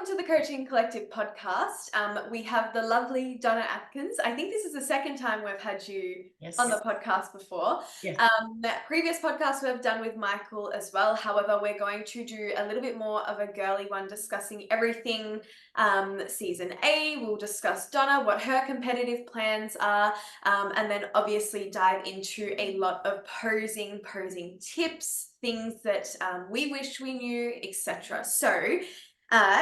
to the Coaching Collective podcast. We have the lovely Donna Atkins. I think this is the second time we've had you on the Yes. podcast before. Yes. Previous podcasts we've done with Michael as well. However, we're going to do a little bit more of a girly one discussing everything season A. We'll discuss Donna, what her competitive plans are, and then obviously dive into a lot of posing tips, things that we wish we knew, etc. So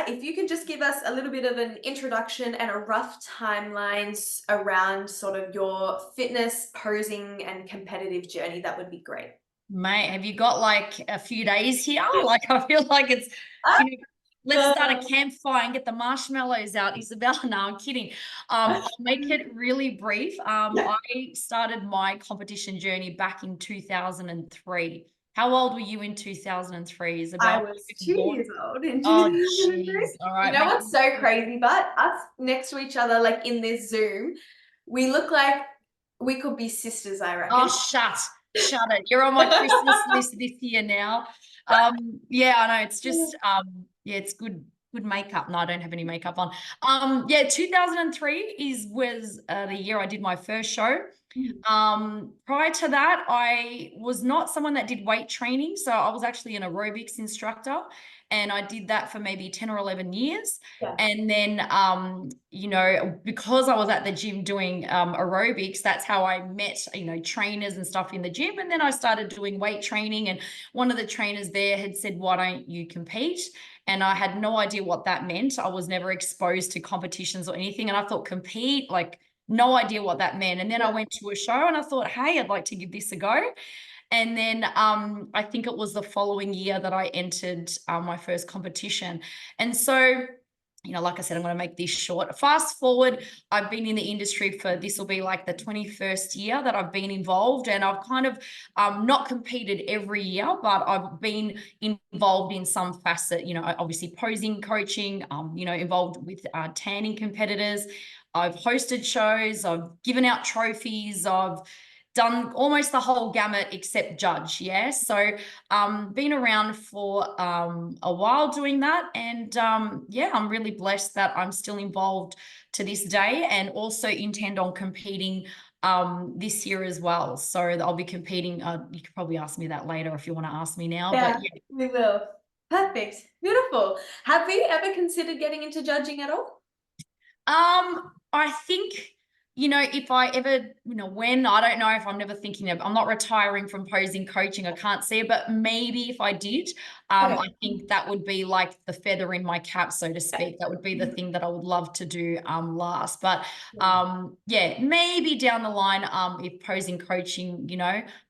if you can just give us a little bit of an introduction and a rough timelines around sort of your fitness, posing, and competitive journey, that would be great. Mate, have you got like a few days here? Like, I feel like it's, you know, let's start a campfire and get the marshmallows out, Isabel. No, I'm kidding. I'll make it really brief. I started my competition journey back in 2003. How old were you in 2003, I Isabel? was 2 years old in Oh, 2003. jeez. All You right. know what's so crazy, but us next to each other, like in this Zoom, we look like we could be sisters, I Oh, reckon. shut it. You're on my Christmas list this year now. Yeah, I know. It's just yeah, it's good makeup. No, I don't have any makeup on. Yeah, 2003 was the year I did my first show. Prior to that, I was not someone that did weight training. So I was actually an aerobics instructor, and I did that for maybe 10 or 11 years. Yeah. And then, because I was at the gym doing aerobics, that's how I met, trainers and stuff in the gym. And then I started doing weight training. And one of the trainers there had said, "Why don't you compete?" And I had no idea what that meant. I was never exposed to competitions or anything. And I thought, compete, like, no idea what that meant. And then I went to a show and I thought, hey, I'd like to give this a go. And then I think it was the following year that I entered my first competition. And so, like I said, I'm going to make this short. Fast forward, I've been in the industry for, this will be like the 21st year that I've been involved. And I've kind of not competed every year, but I've been involved in some facet, obviously posing, coaching, involved with tanning competitors. I've hosted shows, I've given out trophies, I've done almost the whole gamut except judge. Yeah. So been around for a while doing that. And yeah, I'm really blessed that I'm still involved to this day, and also intend on competing this year as well. So I'll be competing. You could probably ask me that later if you want to ask me now. Yeah, But yeah. we will. Perfect. Beautiful. Have you ever considered getting into judging at all? I think, if I ever, when, I don't know, if I'm never thinking of, I'm not retiring from posing coaching. I can't see it, but maybe if I did, Okay. I think that would be like the feather in my cap, so to speak. That would be the thing that I would love to do last. But yeah, maybe down the line, if posing coaching,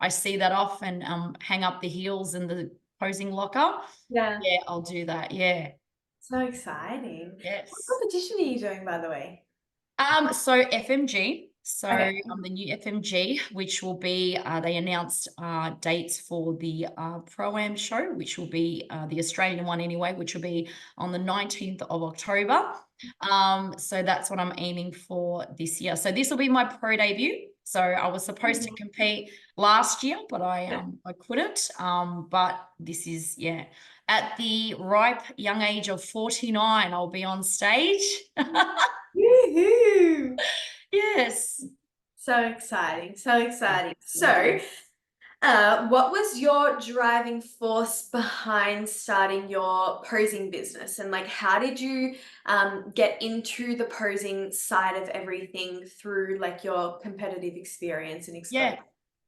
I see that off and hang up the heels in the posing locker. Yeah. Yeah, I'll do that. Yeah. So exciting. What Yes. competition are you doing, by the way? So FMG, so Okay. the new FMG, which will be, they announced dates for the Pro-Am show, which will be the Australian one anyway, which will be on the 19th of October. So that's what I'm aiming for this year. So this will be my pro debut. So I was supposed to compete last year, but I couldn't. But this is, yeah, at the ripe young age of 49, I'll be on stage. Woohoo! Yes. So exciting. So exciting. So, what was your driving force behind starting your posing business? And like, how did you get into the posing side of everything through like your competitive experience and exposure? Yeah.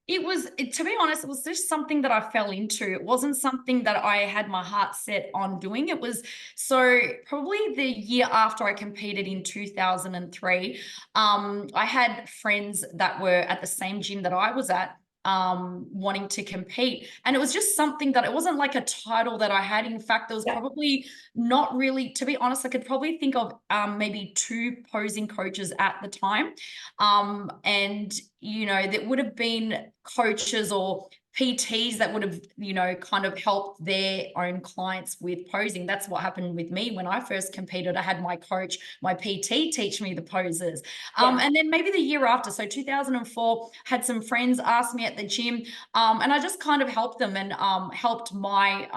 To be honest, it was just something that I fell into. It wasn't something that I had my heart set on doing. It was, so probably the year after I competed in 2003, I had friends that were at the same gym that I was at, wanting to compete. And it was just something that, it wasn't like a title that I had. In fact, there was probably not really, to be honest, I could probably think of maybe two posing coaches at the time. And, that would have been coaches or PTs that would have, kind of helped their own clients with posing. That's what happened with me when I first competed. I had my coach, my PT, teach me the poses. And then maybe the year after, so 2004, had some friends ask me at the gym, and I just kind of helped them and helped my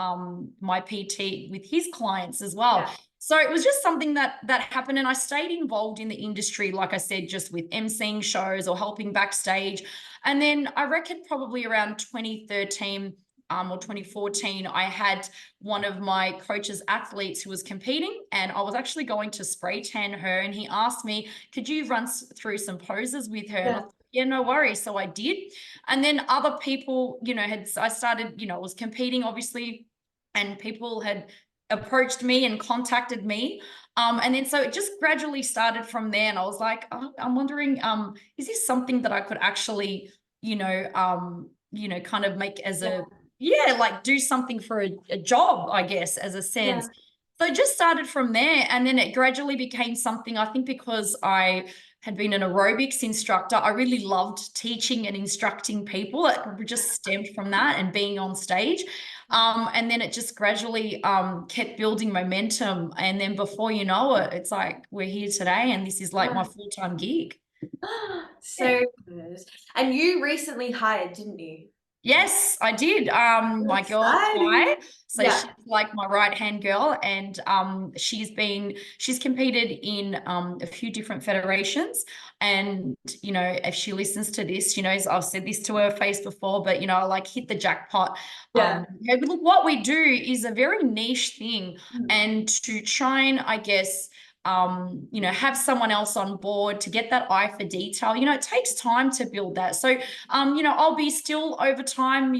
PT with his clients as well. So it was just something that happened, and I stayed involved in the industry, like I said, just with emceeing shows or helping backstage. And then I reckon probably around 2013 or 2014, I had one of my coach's athletes who was competing, and I was actually going to spray tan her, and he asked me, could you run through some poses with her? And I Yeah. thought, yeah, no worries. So I did. And then other people, I started, was competing obviously, and people had approached me and contacted me. And then so it just gradually started from there. And I was like, oh, I'm wondering, is this something that I could actually, kind of make as Yeah. like do something for a job, I guess, as a Yeah. sense. So it just started from there. And then it gradually became something, I think, because I had been an aerobics instructor. I really loved teaching and instructing people. It just stemmed from that and being on stage. And then it just gradually kept building momentum. And then before you know it, it's like we're here today, and this is like my Yeah. full-time gig. Yeah. So good. And you recently hired, didn't you? Yes, I did. My girl Exciting. Kai, so Yeah. she's like my right-hand girl, and she's competed in a few different federations. And if she listens to this, she knows I've said this to her face before, but I like hit the jackpot. Yeah. Look, what we do is a very niche thing, Mm. and to try and, I guess, have someone else on board to get that eye for detail. It takes time to build that. So I'll be still over time,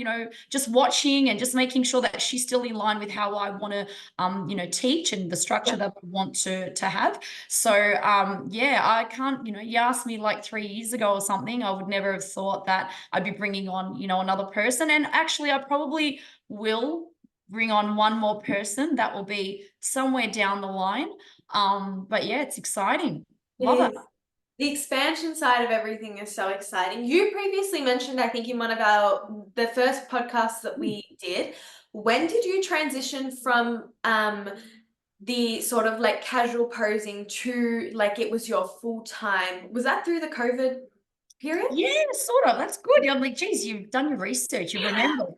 just watching and just making sure that she's still in line with how I want to, teach and the structure Yeah. that I want to have. So, yeah, I can't, you asked me like 3 years ago or something, I would never have thought that I'd be bringing on, another person. And actually, I probably will bring on one more person that will be somewhere down the line. But yeah, it's exciting. It Love it. is. The expansion side of everything is so exciting. You previously mentioned, I think, in one of the first podcasts that we did, when did you transition from the sort of like casual posing to like it was your full time? Was that through the COVID period? Yeah, sort of. That's good. I'm like, geez, you've done your research, you remember.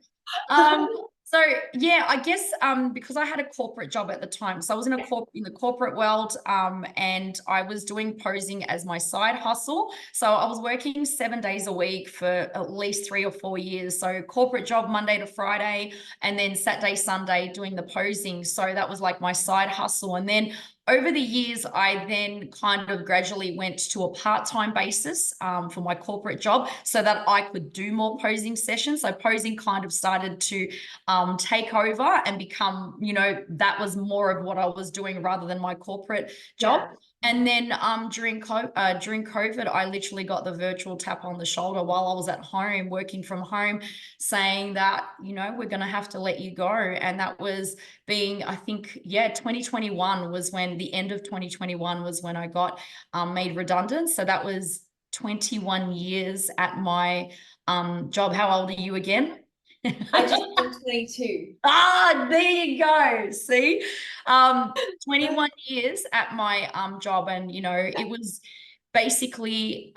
Um, so yeah, I guess because I had a corporate job at the time. So I was in the corporate world, and I was doing posing as my side hustle. So I was working 7 days a week for at least 3 or 4 years. So corporate job Monday to Friday, and then Saturday, Sunday doing the posing. So that was like my side hustle. And then over the years, I then kind of gradually went to a part-time basis for my corporate job so that I could do more posing sessions. So posing kind of started to take over and become, that was more of what I was doing rather than my corporate job. Yeah. And then during COVID, I literally got the virtual tap on the shoulder while I was at home, working from home, saying that, we're going to have to let you go. And that was I think, yeah, 2021 was when the end of 2021 was when I got made redundant. So that was 21 years at my job. How old are you again? I just turned 22. There you go. See, 21 years at my job, and it was basically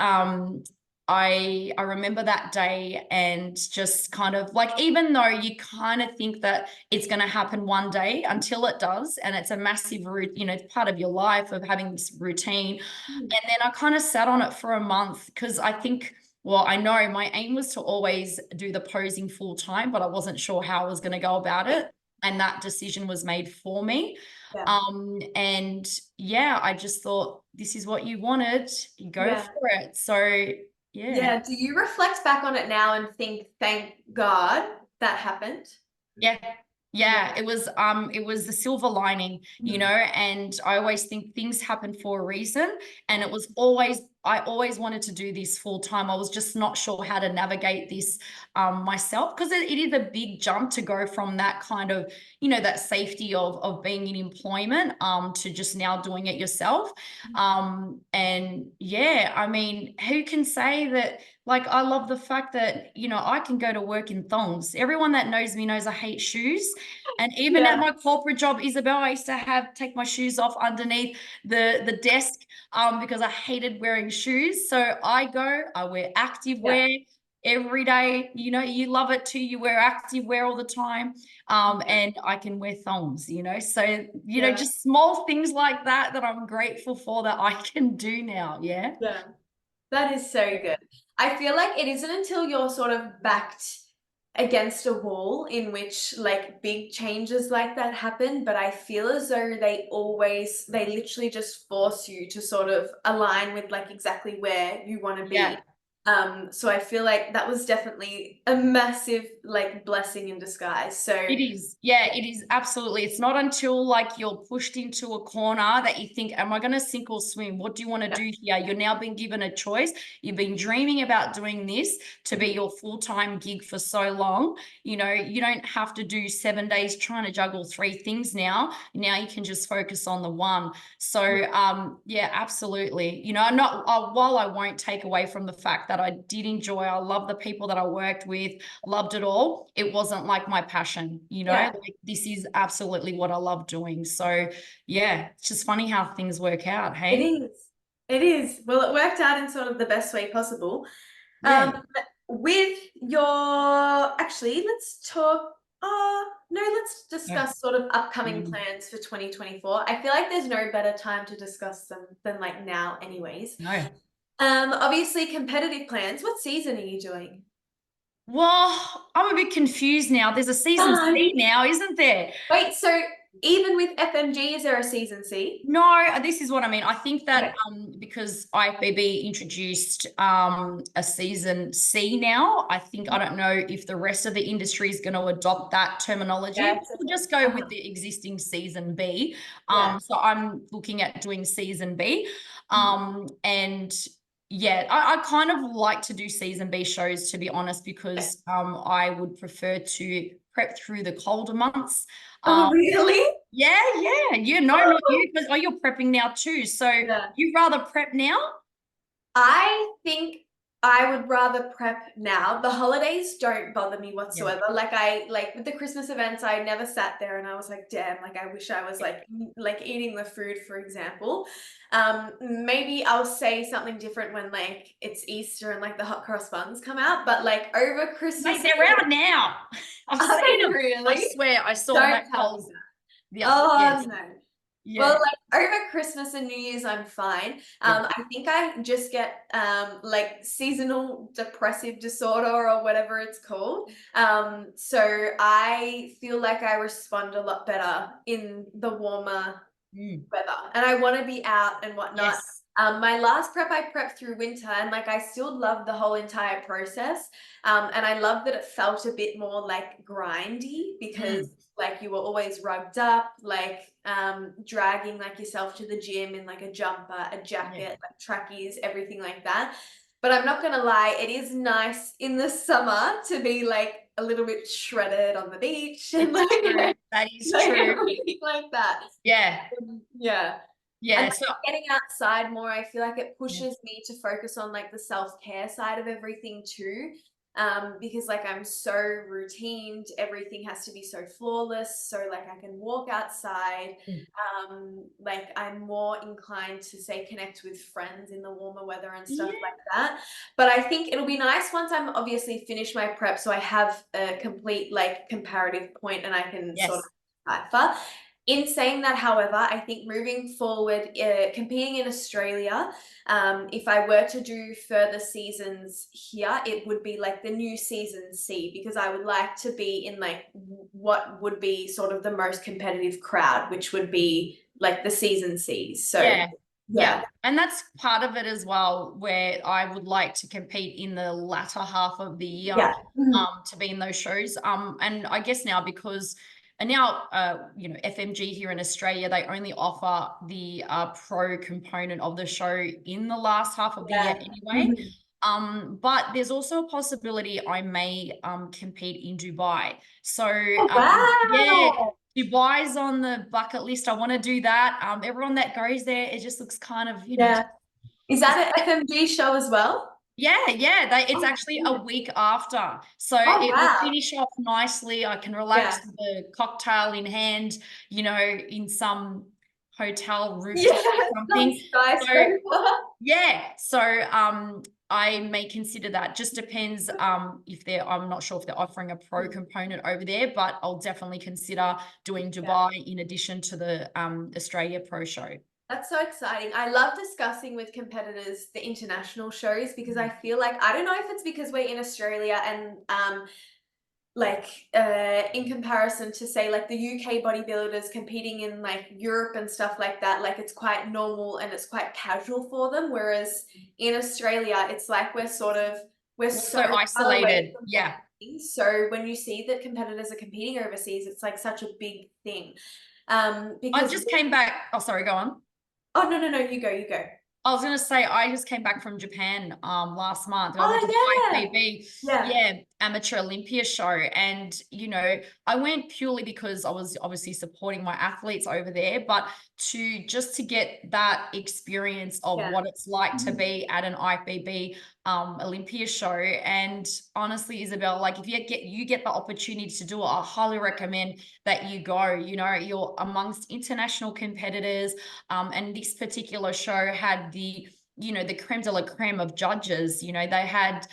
I remember that day, and just kind of like, even though you kind of think that it's going to happen one day, until it does, and it's a massive route, it's part of your life of having this routine. Mm. And then I kind of sat on it for a month because I think, well, I know my aim was to always do the posing full time, but I wasn't sure how I was going to go about Yeah. it. And that decision was made for me. Yeah. And yeah, I just thought, this is what you wanted, you go Yeah. for it. So yeah. Yeah. Do you reflect back on it now and think, thank God that happened? Yeah. Yeah. Yeah, it was the silver lining, Mm. and I always think things happen for a reason. And I always wanted to do this full time. I was just not sure how to navigate this myself, because it is a big jump to go from that kind of, that safety of being in employment to just now doing it yourself. And yeah, I mean, who can say that? Like, I love the fact that, I can go to work in thongs. Everyone that knows me knows I hate shoes. And even at Yeah. my corporate job, Isabel, I used to take my shoes off underneath the desk because I hated wearing shoes. So I wear active Yeah. wear. every day. You know, you love it too. You wear active wear all the time. And I can wear thongs, you know. So, you know, Yeah. just small things like that that I'm grateful for that I can do now. Yeah. Yeah. That is so good. I feel like it isn't until you're sort of backed against a wall in which like big changes like that happen, but I feel as though they literally just force you to sort of align with like exactly where you want to Yeah. be. So I feel like that was definitely a massive like blessing in disguise. So It is. Yeah, it is absolutely. It's not until like you're pushed into a corner that you think, am I going to sink or swim? What do you want to yeah. do here? You're now being given a choice. You've been dreaming about doing this to be your full-time gig for so long. You know, you don't have to do 7 days trying to juggle three things now. Now you can just focus on the one. So, yeah, absolutely. You know, not while I won't take away from the fact that I did enjoy, I love the people that I worked with, loved it all. It wasn't like my passion, you know, Yeah. like this is absolutely what I love doing. So yeah, it's just funny how things work out. It Hey. is. It is. Well, it worked out in sort of the best way possible. Yeah. With your, actually, let's talk. No, let's Yeah. discuss sort of upcoming Mm, plans for 2024. I feel like there's no better time to discuss them than like now, anyways. no. Obviously, competitive plans. What season are you doing? Well, I'm a bit confused now. There's a season C Um, now, isn't there? Wait, so even with FMG, is there a season C? No, this is what I mean. I think that Okay. because IFBB introduced a season C now, I think I don't know if the rest of the industry is going to adopt that terminology. Yeah, it's We'll okay. just go with the existing season B. Yeah. So I'm looking at doing season B. Mhm. And yeah, I kind of like to do season B shows, to be honest, Yeah. because I would prefer to prep through the colder months. Oh, Um, really? yeah, yeah. You know, not you, but oh, you're prepping now too. So Yeah. you rather prep now? I think I would rather prep now. The holidays don't bother me Yeah. whatsoever. Like I like with the Christmas events, I never sat there and I was like, damn, like I wish I was like eating the food, for example. Maybe I'll say something different when like it's Easter and like the hot cross buns come out, but like over Mate, Christmas, they're out now. I've are seen they them. I really? swear, I saw them Don't at tell me Coles. that. Yeah, Oh yes, no. Well, yeah, like over Christmas and New Year's, I'm fine. yeah. I think I just get like seasonal depressive disorder or whatever it's called. So I feel like I respond a lot better in the warmer Mm, weather and I want to be out and whatnot. yes. My last prep I prepped through winter and like I still loved the whole entire process. And I love that it felt a bit more like grindy because Mm, like you were always rugged up, like dragging like yourself to the gym in like a jumper, a yeah. jacket, like trackies, everything like that. But I'm not gonna lie, it is nice in the summer to be like a little bit shredded on the beach and It's true. like, That is like true. everything like that. Yeah, Yeah. And yeah. like So getting outside more, I feel like it yeah. pushes me to focus on like the self-care side of everything too. Because like I'm so routined, everything has to be so flawless. So like I can walk outside. Mm, Like I'm more inclined to say connect with friends in the warmer weather and stuff yeah. like that. But I think it'll be nice once I'm obviously finished my prep, so I have a complete like comparative point and I can sort of Yes. decipher. In saying that, however, I think moving forward, competing in Australia, if I were to do further seasons here, it would be like the new season C because I would like to be in like what would be sort of the most competitive crowd, which would be like the season Cs. So, Yeah. Yeah. yeah, And that's part of it as well, where I would like to compete in the latter half of the year, yeah, mhm, to be in those shows. And I guess now because and now you know, FMG here in Australia, they only offer the pro component of the show in the last half of the year yeah. anyway. Mhm. But there's also a possibility I may compete in Dubai. So Oh, yeah, wow. Dubai's on the bucket list. I want to do that. Everyone that goes there, it just looks kind of, you know, Yeah. Is just, that an FMG show as well? yeah, yeah. It's Oh, actually a goodness. week after. So Oh, it will wow. finish off nicely. I can relax Yeah. with a cocktail in hand, you know, in some hotel Yeah, rooftop or some something. So skyscraper. yeah, so I may consider that. Just depends if they're, I'm not sure if they're offering a pro component over there, but I'll definitely consider doing Yeah. Dubai in addition to the Australia Pro Show. That's so exciting. I love discussing with competitors the international shows because I feel like I don't know if it's because we're in Australia and like in comparison to say like the UK bodybuilders competing in like Europe and stuff like that, like it's quite normal and it's quite casual for them. Whereas in Australia, it's like we're We're so so far away isolated. from Yeah. everything. So when you see that competitors are competing overseas, it's like such a big thing. I Because just came back. Oh, sorry, go on. oh no, no, no, you go, you go. I was gonna say I just came back from Japan last month. I went to the Oh yeah. IFBB, Yeah. yeah, amateur Olympia show. And I went purely because I was obviously supporting my athletes over there, but to get that experience of Yeah. what it's like to Mhm. be at an IFBB Olympia show. And honestly, Isabel, like if you get the opportunity to do it, I highly recommend that you go. You're amongst international competitors. And this particular show had the creme de la creme of judges. They had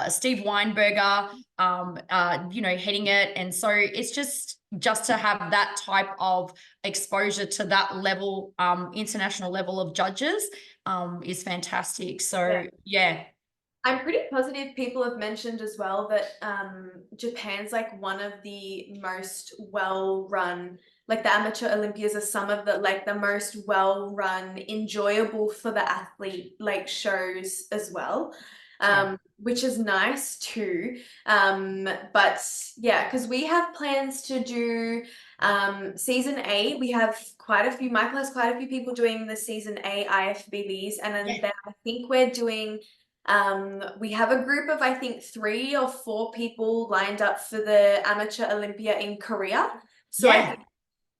Steve Weinberger, heading it. And so it's just to have that type of exposure to that level, international level of judges, is fantastic. Yeah. So yeah, I'm pretty positive people have mentioned as well that Japan's like one of the most well-run, like the amateur Olympias are some of the like the most well-run, enjoyable for the athlete like shows as well. yeah, Which is nice too. But yeah, because we have plans to do season A. We have quite a few, Michael has quite a few people doing the season A IFBBs, and yeah, then I think we're doing we have a group of I think 3 or 4 people lined up for the Amateur Olympia in Korea. So I yeah, think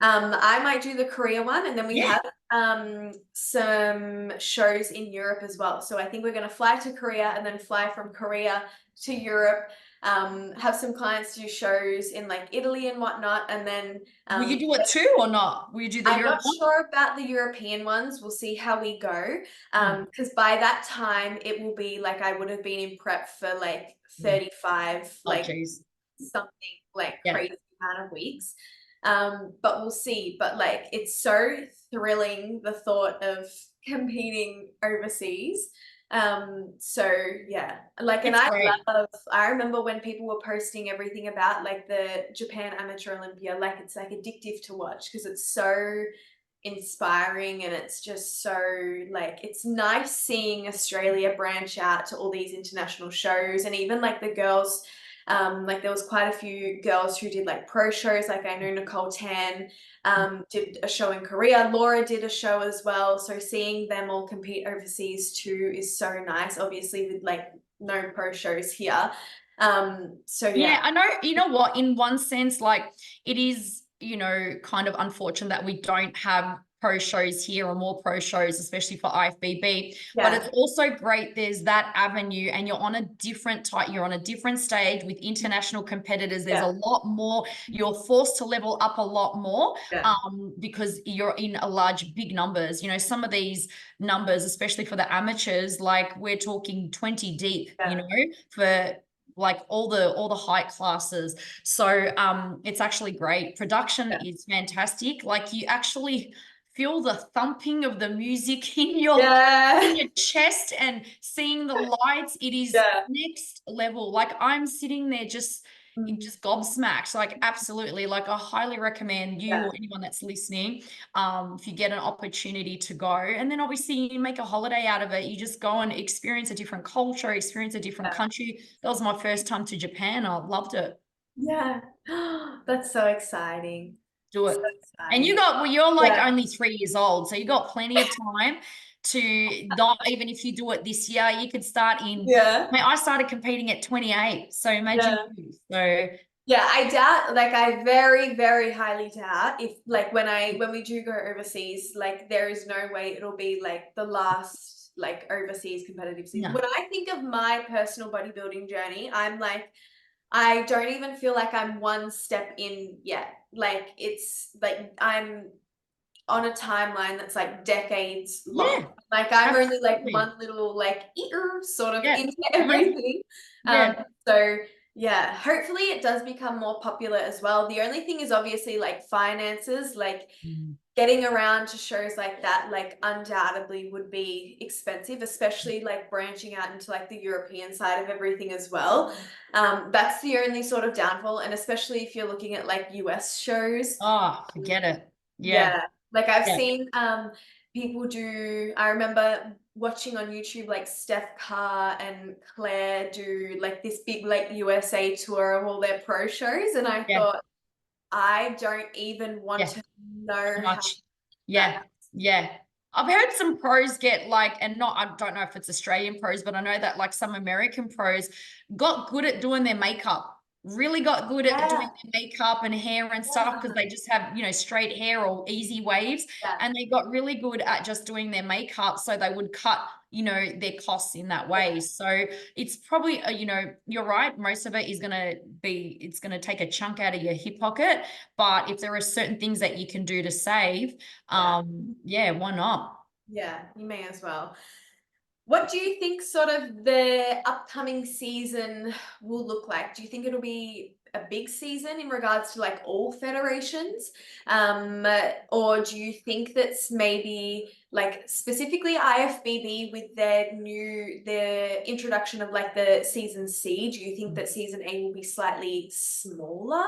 I might do the Korea one, and then we yeah. have some shows in Europe as well. So I think we're going to fly to Korea and then fly from Korea to Europe. Have some clients do shows in like Italy and whatnot, and then Will you do it too or not? Will you do the I'm Europe not one? sure about the European ones. We'll see how we go. Mm, Because by that time it will be like I would have been in prep for like mm. 35, Oh, like geez. something like Yeah. crazy amount of weeks. But we'll see. But like it's so thrilling the thought of competing overseas. So yeah, like, and It's great. I remember when people were posting everything about like the Japan Amateur Olympia, like it's like addictive to watch because it's so inspiring and it's just so like it's nice seeing Australia branch out to all these international shows and even like the girls like there was quite a few girls who did like pro shows like I know Nicole Tan did a show in Korea. Laura did a show as well. So seeing them all compete overseas too is so nice, obviously with like no pro shows here. So yeah. Yeah, I know, you know what, in one sense, like it is, kind of unfortunate that we don't have pro shows here or more pro shows, especially for IFBB. But Yeah. it's also great there's that avenue and you're on a different stage with international competitors. There's a Yeah. lot more, you're forced to level up a lot more, Yeah. because you're in a large, big numbers. Some of these numbers, especially for the amateurs, like we're talking 20 deep, Yeah. for like all the height classes. So it's actually great. Production Yeah. is fantastic. Like you actually feel the thumping of the music in your Yeah. chest and seeing the lights. It is Yeah. next level. Like I'm sitting there just Mm, just gobsmacked. Like absolutely. Like I highly recommend you yeah. or anyone that's listening, if you get an opportunity to go. And then obviously you make a holiday out of it. You just go and experience a different culture, experience a different Yeah. country. That was my first time to Japan. I loved it. Yeah. That's so exciting. Do So it. And exciting. you're like Yeah. only 3 years old, so you got plenty of time to not even if you do it this year, you could start in. Yeah. I started competing at 28, so imagine Yeah. you. So Yeah, I doubt, like I very, very highly doubt if like when we do go overseas, like there is no way it'll be like the last like overseas competitive season. no. When I think of my personal bodybuilding journey, I'm like I don't even feel like I'm one step in yet. Like it's like I'm on a timeline that's like decades long. Yeah, Like I'm only like absolutely. one little like ear sort of Yeah, into yeah, everything. yeah. So yeah, hopefully it does become more popular as well. The only thing is obviously like finances, like Mm. getting around to shows like that, like undoubtedly would be expensive, especially like branching out into like the European side of everything as well. That's the only sort of downfall, and especially if you're looking at like US shows. Oh, forget it. Yeah, Yeah, like I've yeah, seen people do. I remember watching on YouTube like Steph Carr and Claire do like this big like USA tour of all their pro shows, and I yeah, thought I don't even want yeah. to Too know how much. that. Yeah, yeah. I've heard some pros get like, and not, I don't know if it's Australian pros, but I know that like some American pros got good at doing their makeup, really got good at doing Yeah, their makeup and hair and stuff because they just have, straight hair or easy waves. yeah, And they got really good at just doing their makeup. So they would cut, their costs in that yeah, way. So it's probably, you're right. Most of it is going to be, it's going to take a chunk out of your hip pocket. But if there are certain things that you can do to save, yeah, yeah, why not? yeah. You may as well. What do you think sort of the upcoming season will look like? Do you think it'll be a big season in regards to like all federations? Or do you think that's maybe like specifically IFBB with their introduction of like the season C? Do you think that season A will be slightly smaller?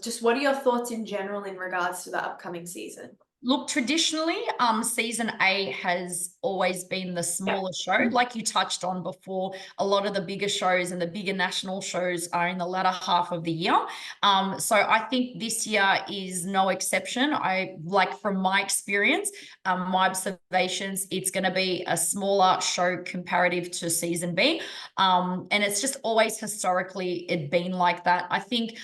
Just what are your thoughts in general in regards to the upcoming season? Look, traditionally, season A has always been the Yeah. smaller show. Like you touched on before, a lot of the bigger shows and the bigger national shows are in the latter half of the year. So I think this year is no exception. I like from my experience, my observations, it's going to be a smaller show comparative to season B. And it's just always historically it been like that. I think,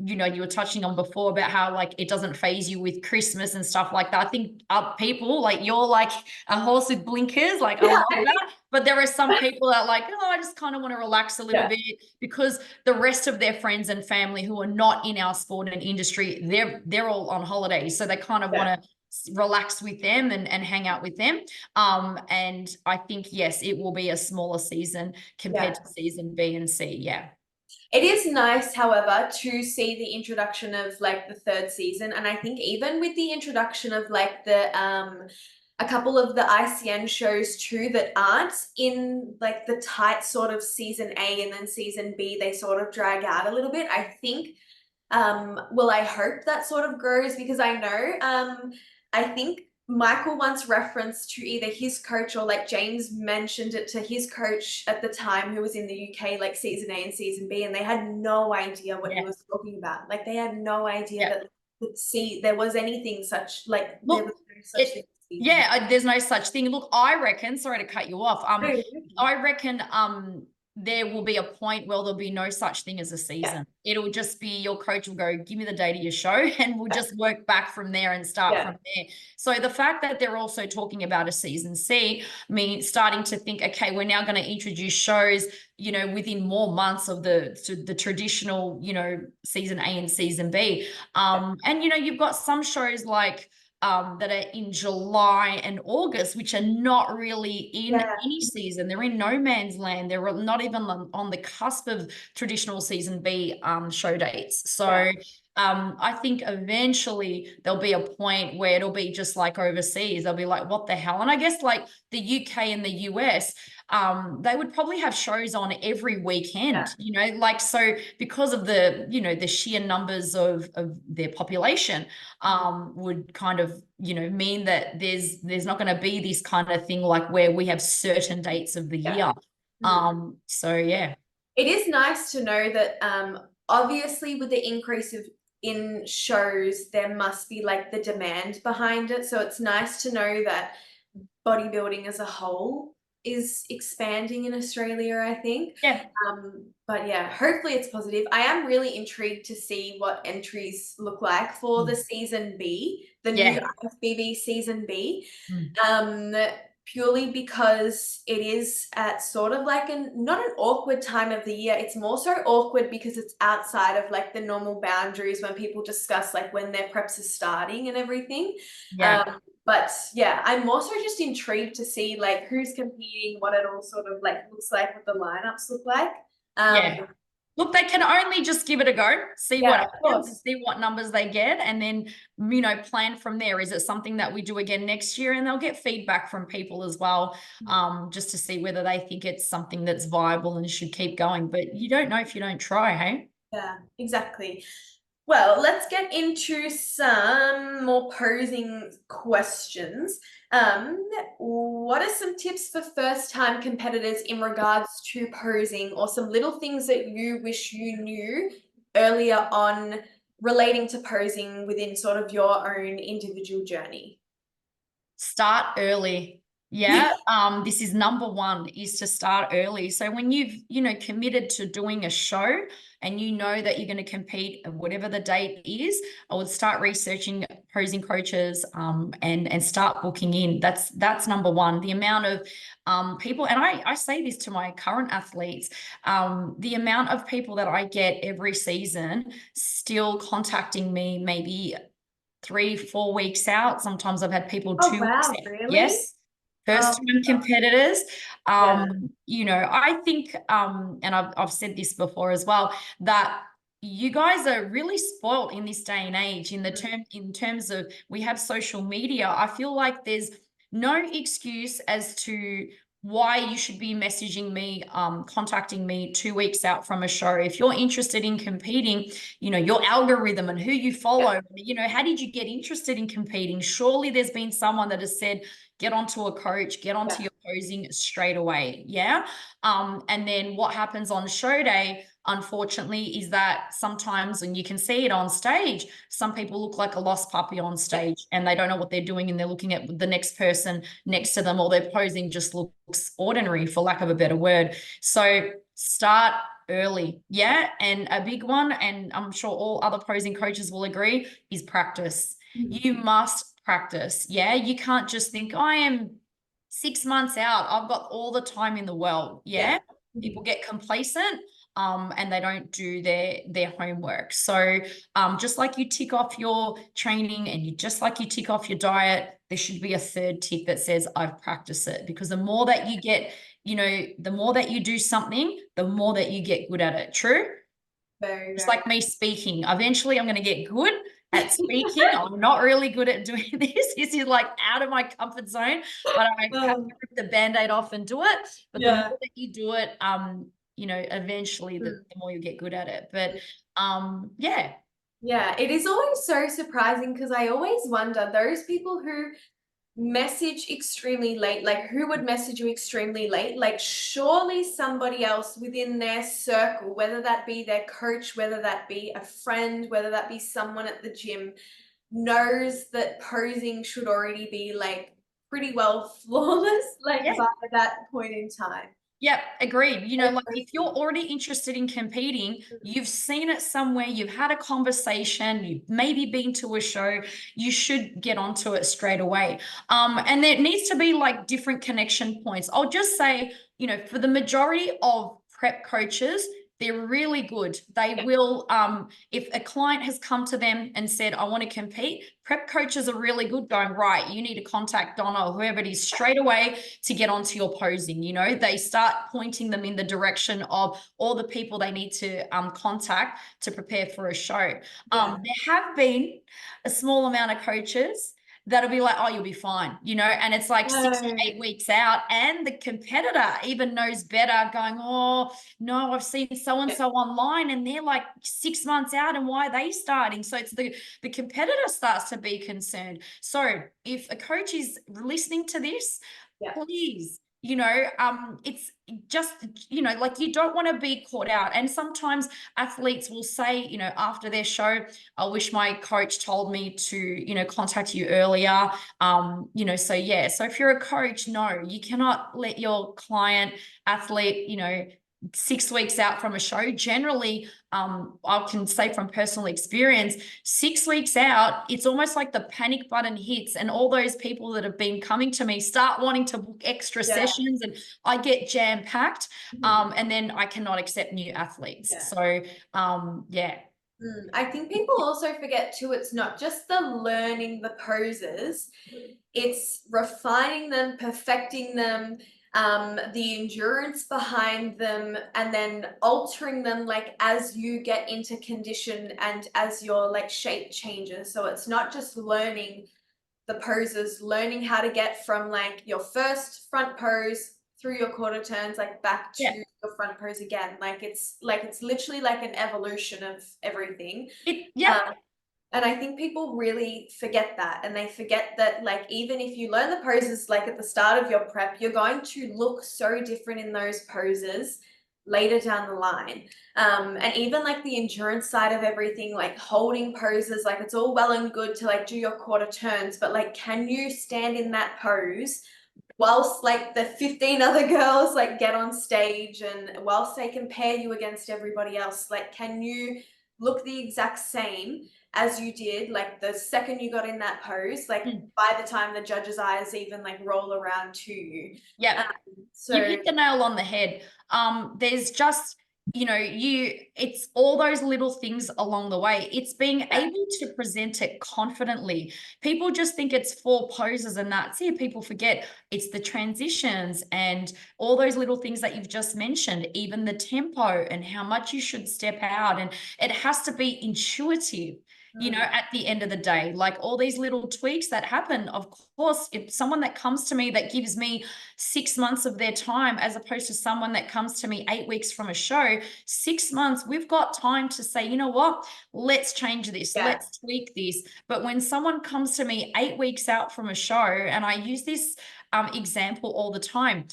you were touching on before about how like it doesn't phase you with Christmas and stuff like that. I think people like you're like a horse with blinkers, like I Yeah. love that. But there are some people that like, oh, I just kind of want to relax a little Yeah. bit because the rest of their friends and family who are not in our sport and industry, they're all on holidays. So they kind of Yeah. want to relax with them and hang out with them. And I think yes, it will be a smaller season compared Yeah. to season B and C. Yeah. It is nice, however, to see the introduction of like the third season. And I think even with the introduction of like the a couple of the ICN shows too that aren't in like the tight sort of season A and then season B, they sort of drag out a little bit. I think well, I hope that sort of grows because I know, I think Michael once referenced to either his coach or like James mentioned it to his coach at the time who was in the UK, like season A and season B, and they had no idea what he Yeah. was talking about. Like they had no idea Yeah. that there was anything such like there was Look, no such thing it as season. yeah, there's no such thing. Look, I reckon, sorry to cut you off. I reckon there will be a point where there'll be no such thing as a Yeah, season. It'll just be your coach will go, give me the date of your show, and we'll yeah, just work back from there and start yeah, from there. So the fact that they're also talking about a season C, me starting to think, okay, we're now going to introduce shows, within more months of the traditional, season A and season B. And you've got some shows like that are in July and August, which are not really in yeah, any season. They're in no man's land. They're not even on the cusp of traditional season B show dates. yeah, So I think eventually there'll be a point where it'll be just like overseas. They'll be like, what the hell? And I guess like the UK and the US, they would probably have shows on every yeah, weekend, like so because of the sheer numbers of their population would kind of mean that there's not going to be this kind of thing like where we have certain dates of the yeah. year. Mhm. So yeah. It is nice to know that obviously with the increase of in shows there must be like the demand behind it, so it's nice to know that bodybuilding as a whole is expanding in Australia, I think. Yeah. But yeah, hopefully it's positive. I am really intrigued to see what entries look like for the Mm. season B, the new Yeah. IFBB season B. Mm. Um, purely because it is at sort of like not an awkward time of the year. It's more so awkward because it's outside of like the normal boundaries when people discuss like when their preps are starting and everything. Yeah. But yeah, I'm also just intrigued to see like who's competing, what it all sort of like looks like, what the lineups look like. Yeah. Look, they can only just give it a go, see what Yeah, of happens, course. see what numbers they get, and then, plan from there. Is it something that we do again next year? And they'll get feedback from people as well, just to see whether they think it's something that's viable and should keep going. But you don't know if you don't try, hey? Yeah, exactly. Well, let's get into some more posing questions. What are some tips for first-time competitors in regards to posing, or some little things that you wish you knew earlier on relating to posing within sort of your own individual journey? Start early. Yeah. This is number one, is to start early. So when you've, committed to doing a show and you know that you're going to compete at whatever the date is, I would start researching posing coaches, and start booking in. That's number one. The amount of people, and I say this to my current athletes, the amount of people that I get every season still contacting me, maybe 3, 4 weeks out. Sometimes I've had people Oh, 2 weeks wow, out. really? Yes. Oh, First time competitors. yeah. I think, and I've said this before as well, that you guys are really spoilt in this day and age in terms of we have social media. I feel like there's no excuse as to why you should be messaging me, contacting me 2 weeks out from a show. If you're interested in competing, your algorithm and who you Yeah. follow, how did you get interested in competing? Surely there's been someone that has said, get onto a coach, get onto Yeah. your posing straight away. Yeah. And then what happens on show day, unfortunately, is that sometimes, and you can see it on stage, some people look like a lost puppy on Yeah. stage and they don't know what they're doing, and they're looking at the next person next to them, or their posing just looks ordinary, for lack of a better word. So start early. Yeah. And a big one, and I'm sure all other posing coaches will agree, is practice. Mhm. You must practice. Yeah. You can't just think, I am 6 months out, I've got all the time in the world. Yeah. Yeah. People get complacent, and they don't do their homework. So just like you tick off your training, and just like you tick off your diet, there should be a third tick that says I've practiced it. Because the more that you get, the more that you do something, the more that you get good at it. True? Very, Just very. like me speaking. Eventually, I'm going to get good at speaking. I'm not really good at doing this. This is like out of my comfort zone, but I have to Um, rip the band-aid off and do it. But the more yeah. that you do it, eventually the more you get good at it. But yeah. Yeah, it is always so surprising because I always wonder those people who message extremely late, like who would message you extremely late? Like, surely somebody else within their circle, whether that be their coach, whether that be a friend, whether that be someone at the gym, knows that posing should already be like pretty well flawless, like Yeah. by that point in time. Yep, agreed. So Like if you're crazy. already interested in competing, you've seen it somewhere, you've had a conversation, you've maybe been to a show, you should get onto it straight away. And there needs to be like different connection points. I'll just say, for the majority of prep coaches, they're really good. They Yeah, will, if a client has come to them and said, I want to compete, prep coaches are really good going, right, you need to contact Donna or whoever it is straight away to get onto your posing. They start pointing them in the direction of all the people they need to contact to prepare for a show. yeah. There have been a small amount of coaches that'll be like, oh, you'll be fine, and it's like 6 to 8 weeks out, and the competitor even knows better, going, oh, no, I've seen so and so online and they're like 6 months out, and why are they starting? So it's the competitor starts to be concerned. So if a coach is listening to this, Yeah. please, it's just, like you don't want to be caught out. And sometimes athletes will say, after their show, I wish my coach told me to, contact you earlier. So yeah, so if you're a coach, no, you cannot let your client athlete, 6 weeks out from a show, generally, I can say from personal experience, 6 weeks out, it's almost like the panic button hits, and all those people that have been coming to me start wanting to book extra Yeah. sessions, and I get jam packed, Mhm. and then I cannot accept new athletes. Yeah. So, yeah. I think people also forget too, it's not just the learning the poses, it's refining them, perfecting them, the endurance behind them, and then altering them like as you get into condition and as your like shape changes. So it's not just learning the poses, learning how to get from like your first front pose through your quarter turns, like back Yeah. to your front pose again. Like it's literally like an evolution of everything. Yeah. Um, and I think people really forget that. And they forget that, like, even if you learn the poses, like at the start of your prep, you're going to look so different in those poses later down the line. And even like the endurance side of everything, like holding poses, like it's all well and good to like do your quarter turns, but like, can you stand in that pose whilst like the 15 other girls like get on stage, and whilst they compare you against everybody else, like, can you look the exact same as you did like the second you got in that pose, like by the time the judge's eyes even like roll around to you? Yeah. um, You've so hit the nail on the head. There's just, it's all those little things along the way. It's being yeah, able to present it confidently. People just think it's 4 poses and that's it. People forget it's the transitions and all those little things that you've just mentioned, even the tempo and how much you should step out. And it has to be intuitive. At the end of the day, like all these little tweaks that happen, of course, if someone that comes to me that gives me 6 months of their time, as opposed to someone that comes to me 8 weeks from a show, 6 months, we've got time to say, you know what, let's change this, yeah, let's tweak this. But when someone comes to me 8 weeks out from a show, and I use this example all the time,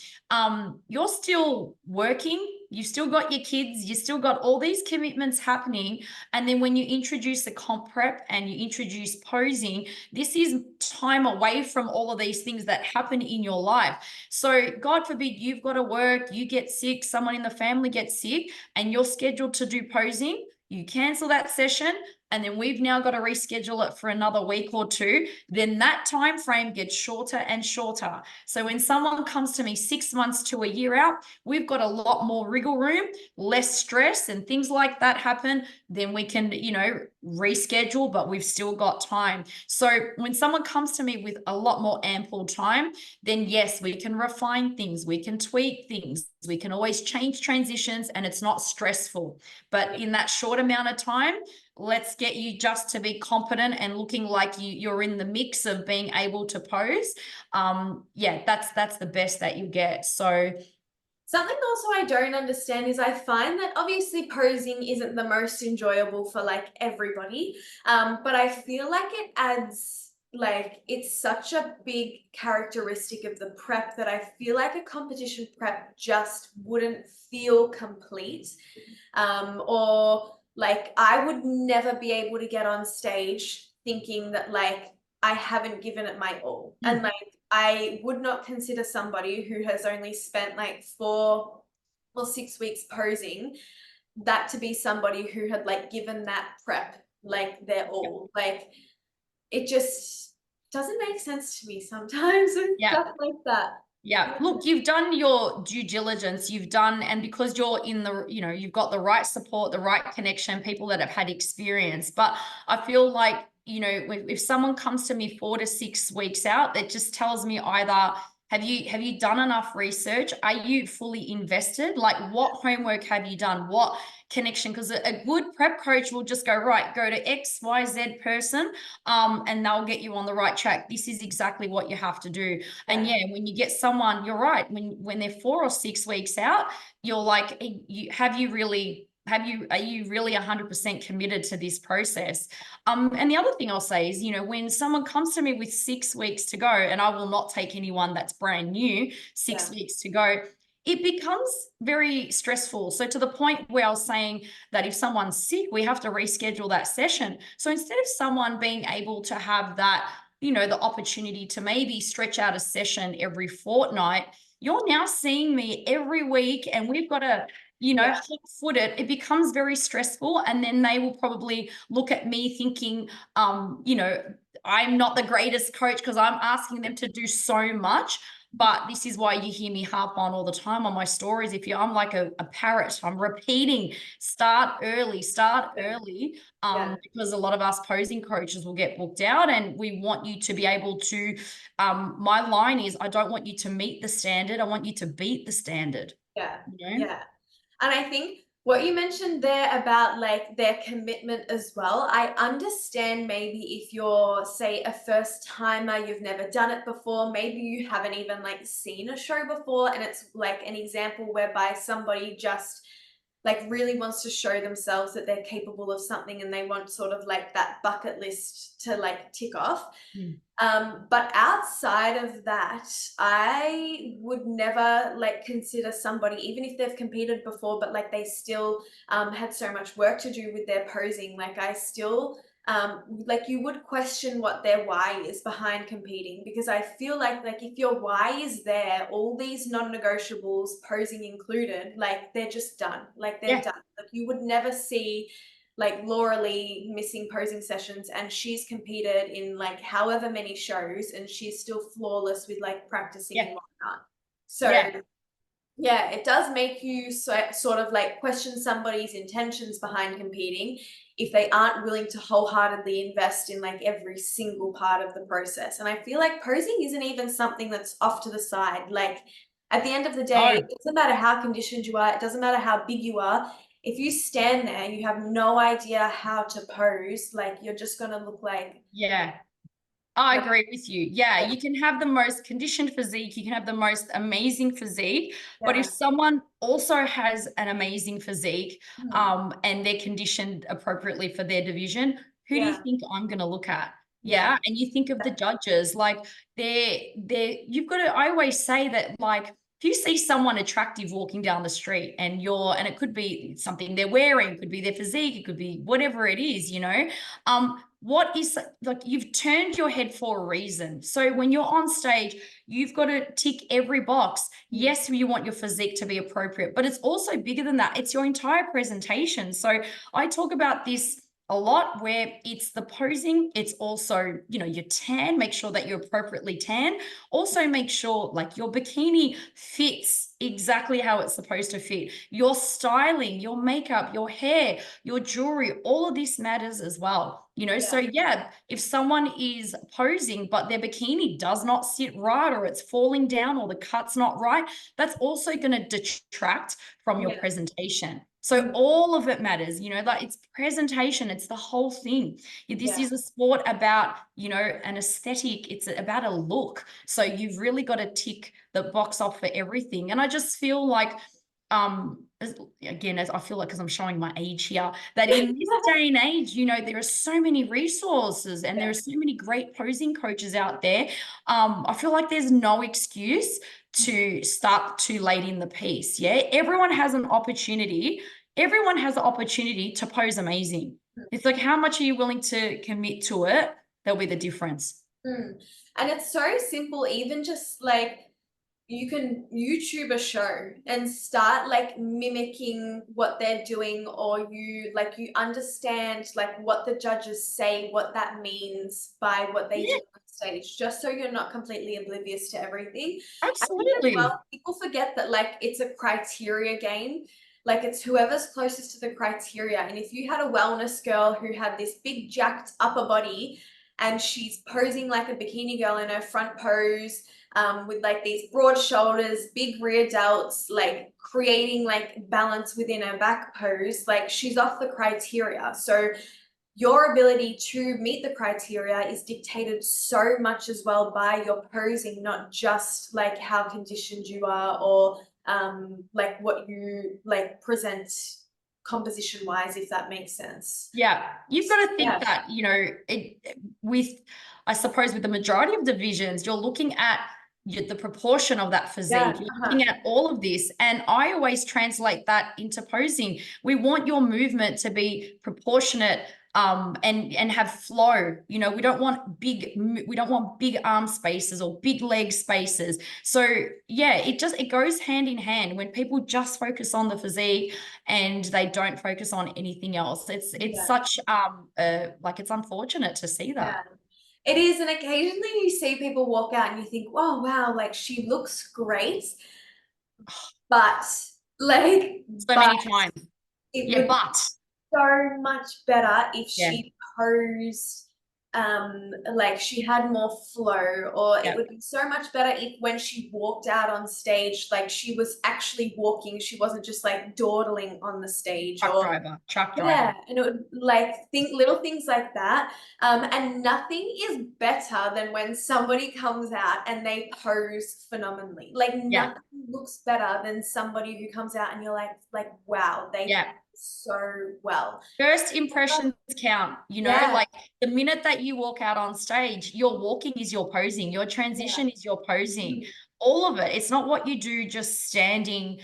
you're still working, you've still got your kids, you still got all these commitments happening. And then when you introduce the comp prep and you introduce posing, this is time away from all of these things that happen in your life. So God forbid you've got to work, you get sick, someone in the family gets sick, and you're scheduled to do posing. You cancel that session, and then we've now got to reschedule it for another week or two. Then that time frame gets shorter and shorter. So when someone comes to me 6 months to a year out, we've got a lot more wriggle room, less stress, and things like that happen. Then we can, reschedule, but we've still got time. So when someone comes to me with a lot more ample time, then yes, we can refine things, we can tweak things, we can always change transitions, and it's not stressful. But in that short amount of time, let's get you just to be competent and looking like you're in the mix of being able to pose. Yeah, that's the best that you get. So something also I don't understand is I find that obviously posing isn't the most enjoyable for like everybody, but I feel like it adds, like, it's such a big characteristic of the prep that I feel like a competition prep just wouldn't feel complete. Or like I would never be able to get on stage thinking that like I haven't given it my all. And like I would not consider somebody who has only spent like 4 or 6 weeks posing that to be somebody who had like given that prep like their all. Like it just doesn't make sense to me sometimes with yeah. stuff like that. Yeah, look, you've done your due diligence, and because you're in the, you've got the right support, the right connection, people that have had experience. But I feel like, if someone comes to me 4 to 6 weeks out, that just tells me either have you done enough research? Are you fully invested? Like what homework have you done? What connection? Because a good prep coach will just go, right, go to XYZ person, and they'll get you on the right track. This is exactly what you have to do. And yeah, when you get someone, you're right. When they're 4 or 6 weeks out, you're like, are you really 100% committed to this process? And the other thing I'll say is, when someone comes to me with 6 weeks to go, and I will not take anyone that's brand new, six Yeah. weeks to go, it becomes very stressful. So to the point where I was saying that if someone's sick, we have to reschedule that session. So instead of someone being able to have that, the opportunity to maybe stretch out a session every fortnight, you're now seeing me every week, and we've got to Yeah. hot-footed, it becomes very stressful. And then they will probably look at me thinking, I'm not the greatest coach because I'm asking them to do so much. But this is why you hear me harp on all the time on my stories. I'm like a parrot, I'm repeating, start early, Yeah. because a lot of us posing coaches will get booked out, and we want you to be able to, my line is, I don't want you to meet the standard, I want you to beat the standard, Yeah. you know? Yeah. And I think what you mentioned there about like their commitment as well, I understand maybe if you're, say, a first timer, you've never done it before, maybe you haven't even like seen a show before, and it's like an example whereby somebody just like really wants to show themselves that they're capable of something and they want sort of like that bucket list to like tick off. Mm. But outside of that, I would never like consider somebody, even if they've competed before, but like they still had so much work to do with their posing. Like I still like you would question what their why is behind competing, because I feel like if your why is there, all these non-negotiables, posing included, like they're just done. Like they're Yeah, done. Like you would never see like Laura Lee missing posing sessions, and she's competed in like however many shows and she's still flawless with like practicing yeah, and whatnot. So yeah, yeah, it does make you sort of like question somebody's intentions behind competing if they aren't willing to wholeheartedly invest in like every single part of the process. And I feel like posing isn't even something that's off to the side. Like at the end of the day, no, it doesn't matter how conditioned you are, it doesn't matter how big you are. If you stand there, you have no idea how to pose, like you're just gonna look yeah. I like agree with you. Yeah, you can have the most conditioned physique, you can have the most amazing physique, but if yeah. someone also has an amazing physique, Hmm. and they're conditioned appropriately for their division, who do you Yeah. think I'm going to look at? Yeah. Yeah, and you think of the judges, like you've got to, I always say that, like, if you see someone attractive walking down the street and it could be something they're wearing, it could be their physique, it could be whatever it is, what is, like, you've turned your head for a reason. So when you're on stage, you've got to tick every box. Yes, you want your physique to be appropriate, but it's also bigger than that. It's your entire presentation. So I talk about this a lot, where it's the posing, it's also, your tan, make sure that you're appropriately tan. Also make sure like your bikini fits exactly how it's supposed to fit. Your styling, your makeup, your hair, your jewelry, all of this matters as well. So yeah, if someone is posing but their bikini does not sit right, or it's falling down, or the cut's not right, that's also going to detract from your Yeah. presentation. So Mm. all of it matters, like it's presentation, it's the whole thing. This Yeah. is a sport about, an aesthetic, it's about a look. So you've really got to tick the box off for everything. And I just feel like, again, as I feel like, because I'm showing my age here, that in this day and age, there are so many resources and there Yeah. are so many great posing coaches out there. I feel like there's no excuse to start too late in the piece. Yeah, everyone has an opportunity. Everyone has the opportunity to pose amazing. It's like, how much are you willing to commit to it? That'll be the difference. Mm. And it's so simple, even just like you can YouTube a show and start like mimicking what they're doing, or you understand like what the judges say, what that means by what they do Yeah, on stage, just so you're not completely oblivious to everything. I think as well, absolutely. people forget that like it's a criteria game. Like it's whoever's closest to the criteria. And if you had a wellness girl who had this big jacked upper body and she's posing like a bikini girl in her front pose, with like these broad shoulders, big rear delts, like creating like balance within her back pose, like she's off the criteria. So your ability to meet the criteria is dictated so much as well by your posing, not just like how conditioned you are, or like what you like present composition wise, if that makes sense. Yeah, you've got to think Yeah. that, with, I suppose, with the majority of divisions, you're looking at the proportion of that Yeah. physique. You're looking at all of this. And I always translate that into posing. We want your movement to be proportionate and have flow. You know, we don't want big arm spaces or big leg spaces. So yeah, it goes hand in hand when people just focus on the physique and they don't focus on anything else. It's Yeah. such like it's unfortunate to see Yeah. that. It is, and occasionally you see people walk out and you think, "Oh, wow, like she looks great," but like, So but many times. it Yeah, would be but so much better if yeah, she posed like she had more flow, or it yeah. would be so much better if when she walked out on stage, like she was actually walking, she wasn't just like dawdling on the stage, or Truck driver. yeah, and it would like think little things like that. And nothing is better than when somebody comes out and they pose phenomenally. Like Yeah, nothing looks better than somebody who comes out and you're like, wow, they yeah. pose so well. First impressions count, you know, Yeah, like the minute that you walk out on stage, your walking is your posing, your yeah, transition is your posing, mhm, all of it. It's not what you do just standing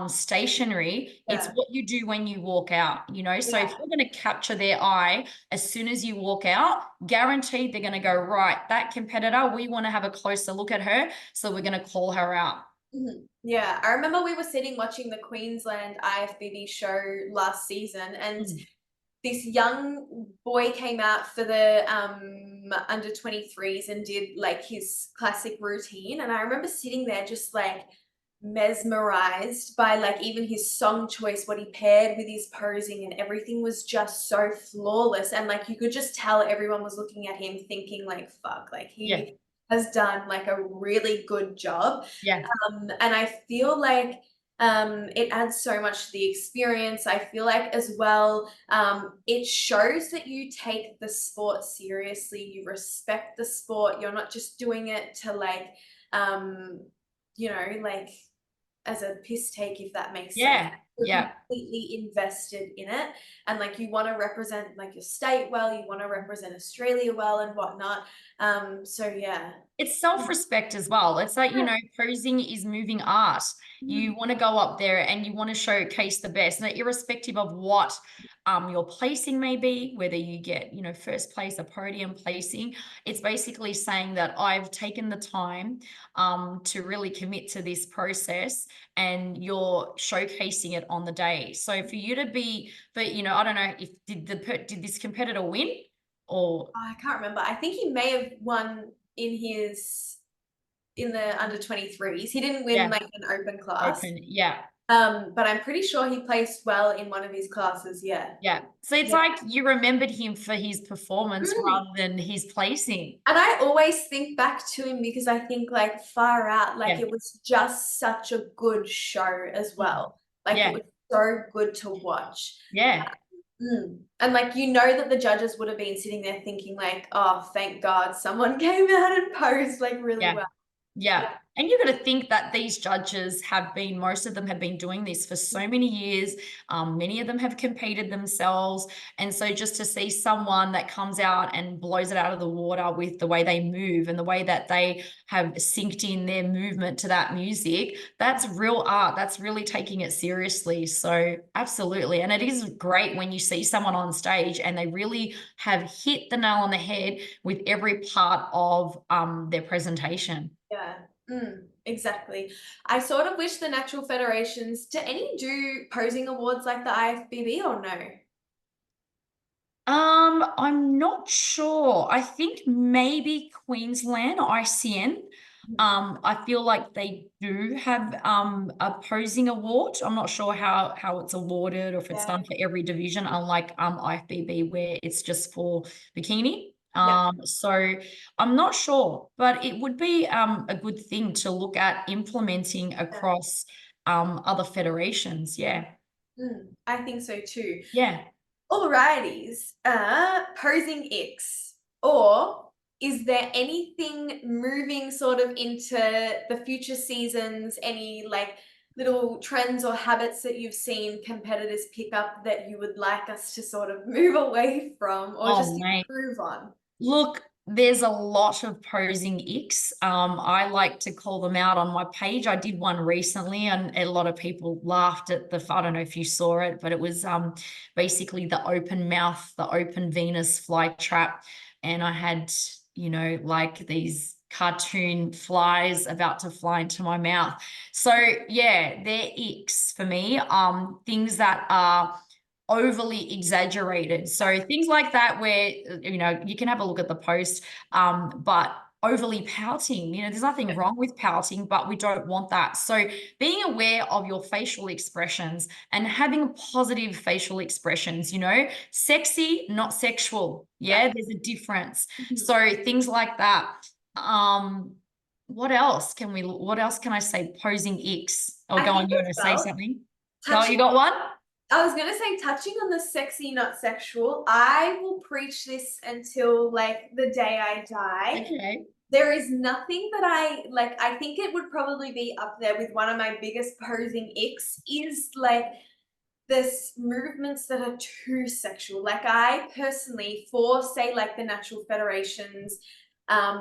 stationary, it's yeah, what you do when you walk out, you know. So if yeah. you're going to capture their eye as soon as you walk out, guaranteed they're going to go, right, that competitor, we want to have a closer look at her, so we're going to call her out. Mhm. Yeah, I remember we were sitting watching the Queensland IFBB show last season, and Mm. this young boy came out for the under 23s and did like his classic routine, and I remember sitting there just like mesmerized by like even his song choice, what he paired with his posing, and everything was just so flawless, and like you could just tell everyone was looking at him thinking like, fuck, like Yeah, he has done like a really good job. yeah, And I feel like it adds so much to the experience. I feel like as well, it shows that you take the sport seriously, you respect the sport, you're not just doing it to like, like as a piss take, if that makes sense. yeah, You're yeah. completely invested in it, and like you want to represent like your state well, you want to represent Australia well and whatnot. So yeah. It's self-respect as well. It's like, you know, posing is moving art. You want to go up there and you want to showcase the best. And irrespective of what your placing may be, whether you get, you know, first place, a podium placing, it's basically saying that I've taken the time to really commit to this process and you're showcasing it on the day. So for you to be, but you know, I don't know if did this competitor win or I can't remember. I think he may have won in the under 23s. He didn't win yeah, like an open class. open, yeah. But I'm pretty sure he placed well in one of his classes. Yeah. Yeah. So it's Yeah. like you remembered him for his performance Mm. rather than his placing. And I always think back to him because I think like far out, like Yeah. it was just such a good show as Mm. well. Like it Yeah. was so good to watch. Yeah. And like you know that the judges would have been sitting there thinking like, oh, thank God someone came out and posed like really Yeah. well. Yeah. Yeah. And you've got to think that these judges have been, most of them have been doing this for so many years. Many of them have competed themselves. And so just to see someone that comes out and blows it out of the water with the way they move and the way that they have synced in their movement to that music, that's real art. That's really taking it seriously. So absolutely. And it is great when you see someone on stage and they really have hit the nail on the head with every part of their presentation. Yeah. Exactly. I sort of wish the natural federations, do any do posing awards like the IFBB or no? I'm not sure. I think maybe Queensland ICN. Mhm. I feel like they do have a posing award. I'm not sure how it's awarded or if it's Yeah. done for every division, unlike IFBB where it's just for bikini. Yeah. So I'm not sure, but it would be a good thing to look at implementing Yeah. across other federations. Yeah. I think so too. Yeah. Alrighties. Posing Icks. Or is there anything moving sort of into the future seasons? Any like little trends or habits that you've seen competitors pick up that you would like us to sort of move away from or Oh, just mate. improve on? Look, there's a lot of posing icks. I like to call them out on my page. I did one recently, and a lot of people laughed at I don't know if you saw it, but it was basically the open mouth, the open Venus flytrap. And I had, like these cartoon flies about to fly into my mouth. So yeah, they're icks for me. Things that are overly exaggerated. So things like that, where you can have a look at the post, but overly pouting, there's nothing wrong with pouting, but we don't want that. So being aware of your facial expressions and having positive facial expressions, sexy, not sexual. Yeah. Yeah, there's a difference. Mhm. So things like that. What else can I say? Posing icks. Oh, I go on, think you as want to say well, something? Oh, touching you got one? I was gonna say, touching on the sexy, not sexual, I will preach this until like the day I die. Okay. There is nothing that I like. I think it would probably be up there with one of my biggest posing icks is like this movements that are too sexual. Like I personally, for say like the natural federations,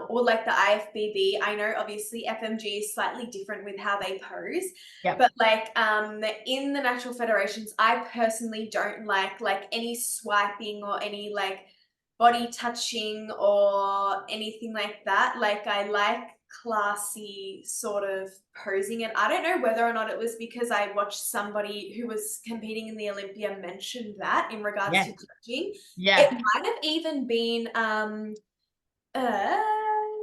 or like the IFBB, I know obviously FMG is slightly different with how they pose, Yep. but like in the natural federations, I personally don't like any swiping or any like body touching or anything like that. Like I like classy sort of posing. And I don't know whether or not it was because I watched somebody who was competing in the Olympia mention that in regards to Yeah. judging. It Yeah. might have even been uh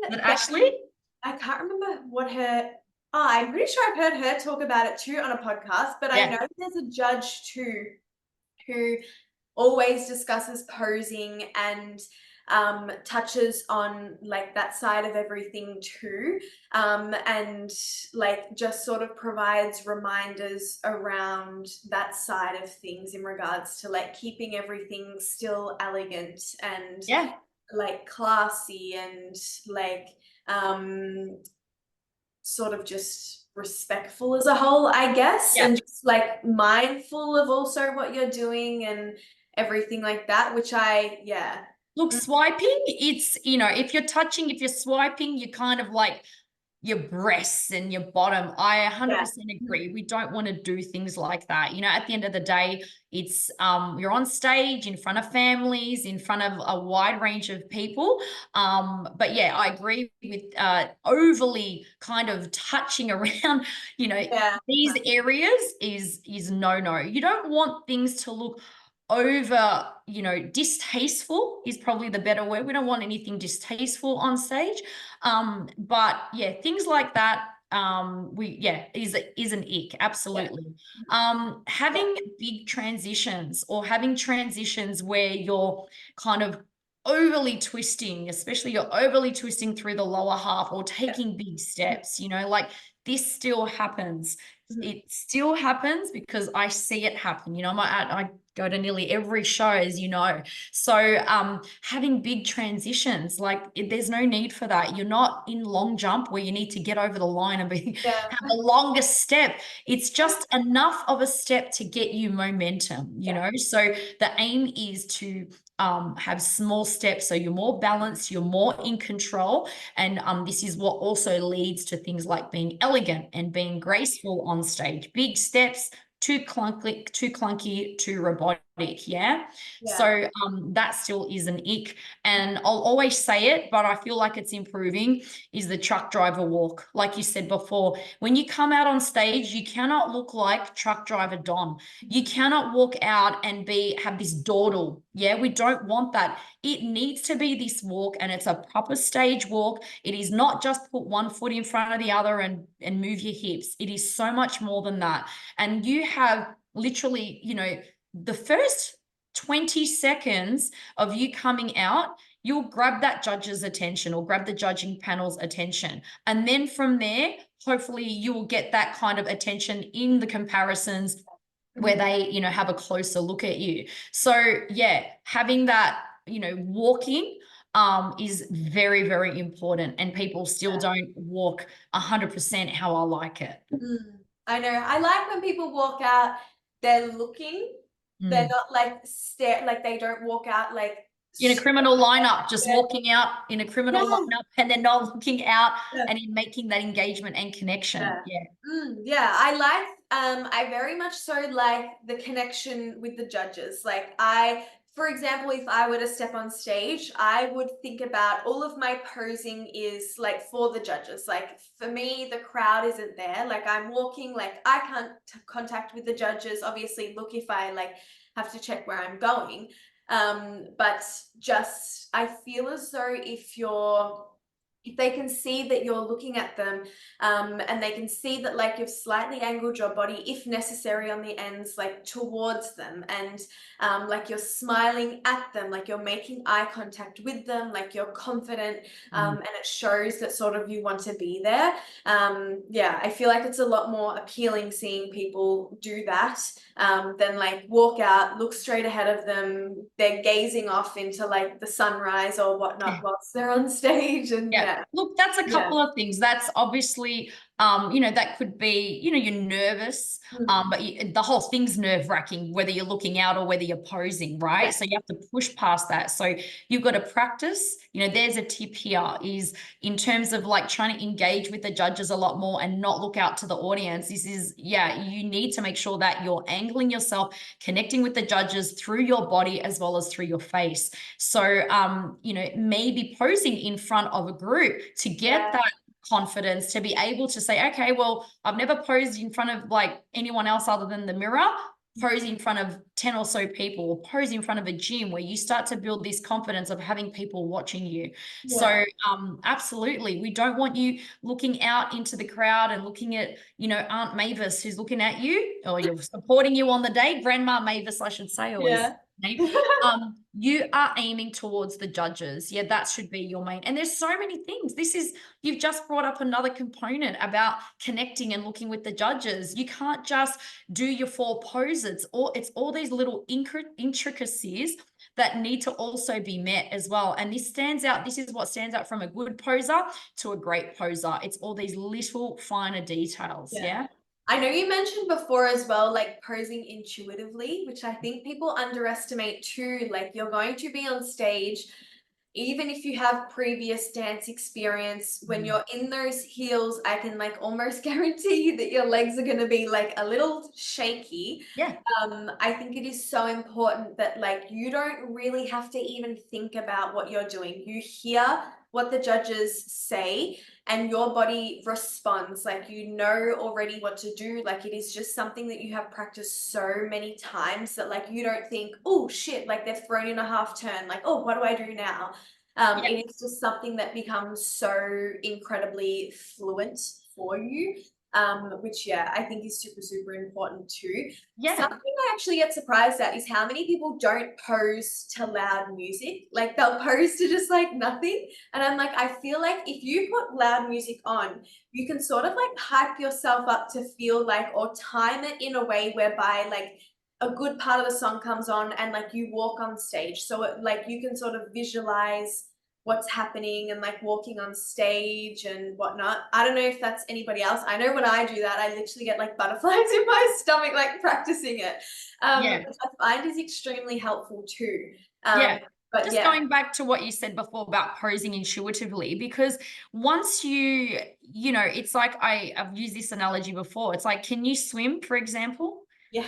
But Becky. Ashley? I can't remember what her I'm pretty sure I've heard her talk about it too on a podcast, but I know Yeah. there's a judge too who always discusses posing and touches on like that side of everything too, and like just sort of provides reminders around that side of things in regards to like keeping everything still elegant and Yeah. like classy and like um sort of just respectful as a whole, I guess, Yeah. and just like mindful of also what you're doing and everything like that, which yeah. Look, Mm, swiping, if you're swiping, you kind of like your breasts and your bottom. I yeah. 100% agree. We don't want to do things like that. At the end of the day, it's you're on stage in front of families, in front of a wide range of people. But yeah, I agree with overly kind of touching around, Yeah. these areas is no. You don't want things to look over, distasteful is probably the better word. We don't want anything distasteful on stage. But yeah, things like that, is an ick, Yeah. absolutely. Yeah. Having big transitions or having transitions where you're kind of overly twisting, especially you're overly twisting through the lower half or Yeah. taking big steps, like this still happens. Mhm. It still happens because I see it happen. I go to nearly every show, as you know. So having big transitions, like there's no need for that. You're not in long jump where you need to get over the line and Yeah. have the longest step. It's just enough of a step to get you momentum, Yeah. So the aim is to have small steps so you're more balanced, you're more in control. And this is what also leads to things like being elegant and being graceful on stage. Big steps, too clunky, too robotic. Yeah. Yeah. So that still is an ick. And I'll always say it, but I feel like it's improving, is the truck driver walk. Like you said before, when you come out on stage, you cannot look like truck driver Don. You cannot walk out and have this dawdle. Yeah, we don't want that. It needs to be this walk, and it's a proper stage walk. It is not just put one foot in front of the other and move your hips. It is so much more than that. And you have literally, the first 20 seconds of you coming out, you'll grab that judge's attention or grab the judging panel's attention. And then from there, hopefully you will get that kind of attention in the comparisons where Mhm. they, have a closer look at you. So yeah, having that, walking is very, very important. And people still don't walk 100% how I like it. I know. I like when people walk out, they're looking, they're Mm. not like stare, like they don't walk out like In a criminal lineup, just walking out in a criminal Yeah. lineup and then not looking out Yeah. and in making that engagement and connection. Yeah. Yeah. Yeah, I very much so like the connection with the judges. Like for example, if I were to step on stage, I would think about all of my posing is like for the judges. Like for me, the crowd isn't there. Like I'm walking, like I can't contact with the judges. Obviously, look if I like have to check where I'm going. But just I feel as though if they can see that you're looking at them, and they can see that like you've slightly angled your body if necessary on the ends like towards them, and like you're smiling at them, like you're making eye contact with them, like you're confident, and it shows that sort of you want to be there. Yeah, I feel like it's a lot more appealing seeing people do that, than like walk out, look straight ahead of them, they're gazing off into like the sunrise or whatnot Yeah. whilst they're on stage. And Yeah. Look, that's a yeah. couple of things. That's obviously, that could be, you're nervous, but the whole thing's nerve-wracking, whether you're looking out or whether you're posing, right? Yeah. So you have to push past that. So you've got to practice. There's a tip here is in terms of like trying to engage with the judges a lot more and not look out to the audience. You need to make sure that you're angling yourself, connecting with the judges through your body as well as through your face. So, maybe posing in front of a group to get that confidence to be able to say, okay, well, I've never posed in front of like anyone else other than the mirror. Pose in front of 10 or so people, or pose in front of a gym, where you start to build this confidence of having people watching you. Yeah. So absolutely, we don't want you looking out into the crowd and looking at, Aunt Mavis who's looking at you, or you're supporting you on the day, Grandma Mavis, I should say, always. You are aiming towards the judges. Yeah, that should be your main. And there's so many things. You've just brought up another component about connecting and looking with the judges. You can't just do your 4 poses. It's all these little intricacies that need to also be met as well. And this is what stands out from a good poser to a great poser. It's all these little finer details. Yeah. I know you mentioned before as well, like posing intuitively, which I think people underestimate too. Like you're going to be on stage, even if you have previous dance experience, when you're in those heels, I can like almost guarantee you that your legs are going to be like a little shaky. Yeah. I think it is so important that like you don't really have to even think about what you're doing. You hear what the judges say and your body responds, like you know already what to do. Like it is just something that you have practiced so many times that like you don't think, oh shit, like they've thrown in a half turn, like, oh, what do I do now? It is just something that becomes so incredibly fluent for you, which I think is super, super important too. Something I actually get surprised at is how many people don't pose to loud music. Like they'll pose to just like nothing. And I'm like, I feel like if you put loud music on, you can sort of like hype yourself up to feel like, or time it in a way whereby like a good part of the song comes on and like you walk on stage. So like you can sort of visualize what's happening and like walking on stage and whatnot. I don't know if that's anybody else. I know when I do that, I literally get like butterflies in my stomach, like practicing it. Which I find is extremely helpful too. But just going back to what you said before about posing intuitively, because once it's like I've used this analogy before. It's like, can you swim, for example? Yeah.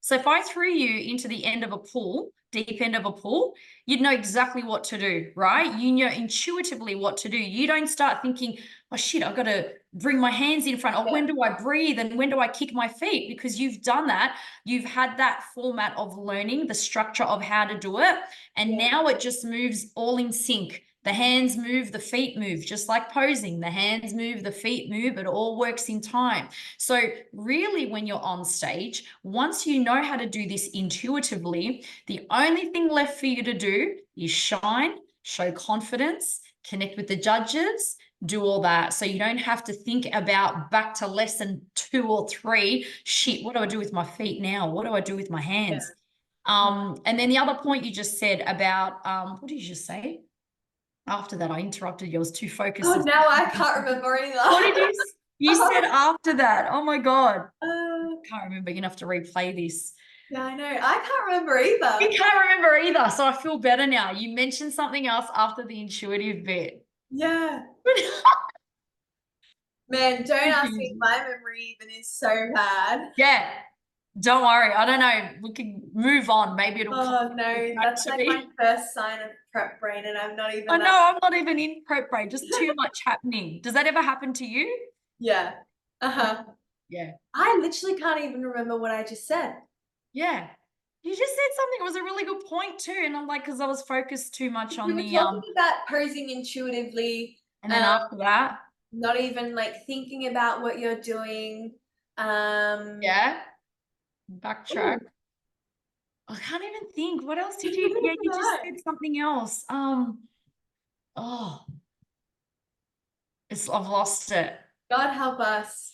So if I threw you into the end of a pool, deep end of a pool, you'd know exactly what to do, right? You know intuitively what to do. You don't start thinking, oh shit, I've got to bring my hands in front. Or when do I breathe and when do I kick my feet? Because you've done that. You've had that format of learning the structure of how to do it. And now it just moves all in sync. The hands move, the feet move, just like posing. The hands move, the feet move. It all works in time. So really, when you're on stage, once you know how to do this intuitively, the only thing left for you to do is shine, show confidence, connect with the judges, do all that. So you don't have to think about back to lesson 2 or 3. Shit, what do I do with my feet now? What do I do with my hands? And then the other point you just said about, what did you just say? After that, I interrupted you. I was too focused. Oh, now I can't remember either. What did you said after that? Oh my God. I can't remember. You're gonna have to replay this. Yeah, I know. I can't remember You either. can't remember either, so I feel better now. You mentioned something else after the intuitive bit. Yeah. Man, don't ask me. Confusing. My memory even is so bad. Yeah, don't worry. I don't know. We can move on. Maybe it'll come Oh no, back that's to like my me. first sign of prep brain, and I'm not I even know I'm not even in prep brain, just too much happening. Does that ever happen to you? Yeah. Uh-huh. Yeah. I literally can't even remember what I just said. Yeah. You just said something. It was a really good point too. And I'm like, because I was focused too much We on were the talking about posing intuitively, and then um, after that, not even like thinking about what you're doing. Um, yeah, backtrack. ooh, I can't even think. What else did I you? Yeah, don't you just know. said something else. Oh, I've lost it. God help us.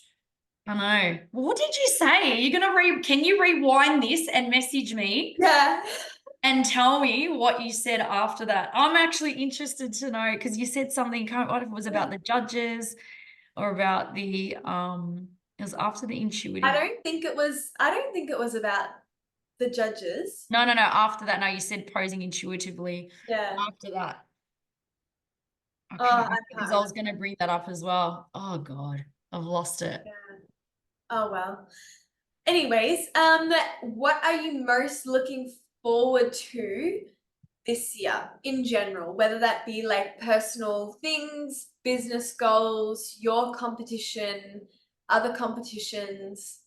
I know. What did you say? Are you gonna can you rewind this and message me Yeah. and tell me what you said after that? I'm actually interested to know because you said something, can't what if it was about the judges or about the it was after the intuitive. I don't think it was about the judges. No, no, no. After that, no, you said posing intuitively. Yeah. After that. I Oh, can't I remember can't because I remember. was going to bring that up as well. Oh God, I've lost it. Yeah. Oh well. Anyways, what are you most looking forward to this year in general? Whether that be like personal things, business goals, your competition, other competitions.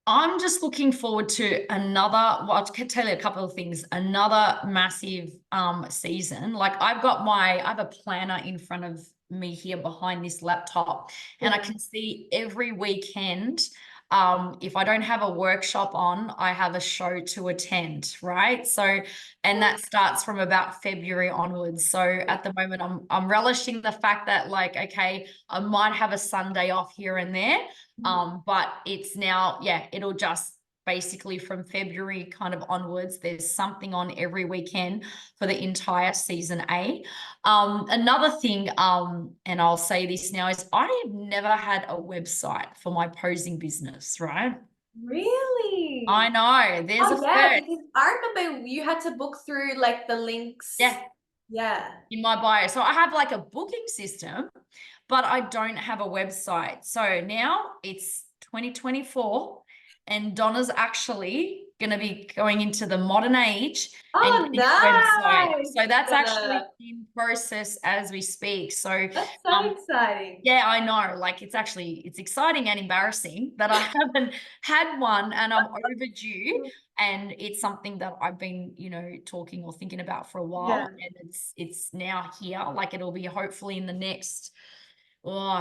I'm just looking forward to another, well, I can tell you a couple of things, another massive season. Like I have a planner in front of me here behind this laptop, and I Yeah. can see every weekend. If I don't have a workshop on, I have a show to attend, right? So, and that starts from about February onwards. So Yeah. at the moment, I'm relishing the fact that like, okay, I might have a Sunday off here and there. But it's now, yeah, it'll just basically from February kind of onwards, there's something on every weekend for the entire season A. Another thing, and I'll say this now, is I have never had a website for my posing business, right? I Really? know there's a Oh yeah, first. because I remember you had to book through like the links. Yeah, Yeah. in my bio. So I have like a booking system, but I don't have a website. So now it's 2024 and Donna's actually going to be going into the modern age and Oh, getting a website. nice. So that's actually Gonna, in process as we speak. So that's so um exciting. yeah, I know. Like it's exciting and embarrassing that I haven't had one and I'm overdue. And it's something that I've been, talking or thinking about for a while. Yeah. And it's now here. Like it'll be hopefully in the next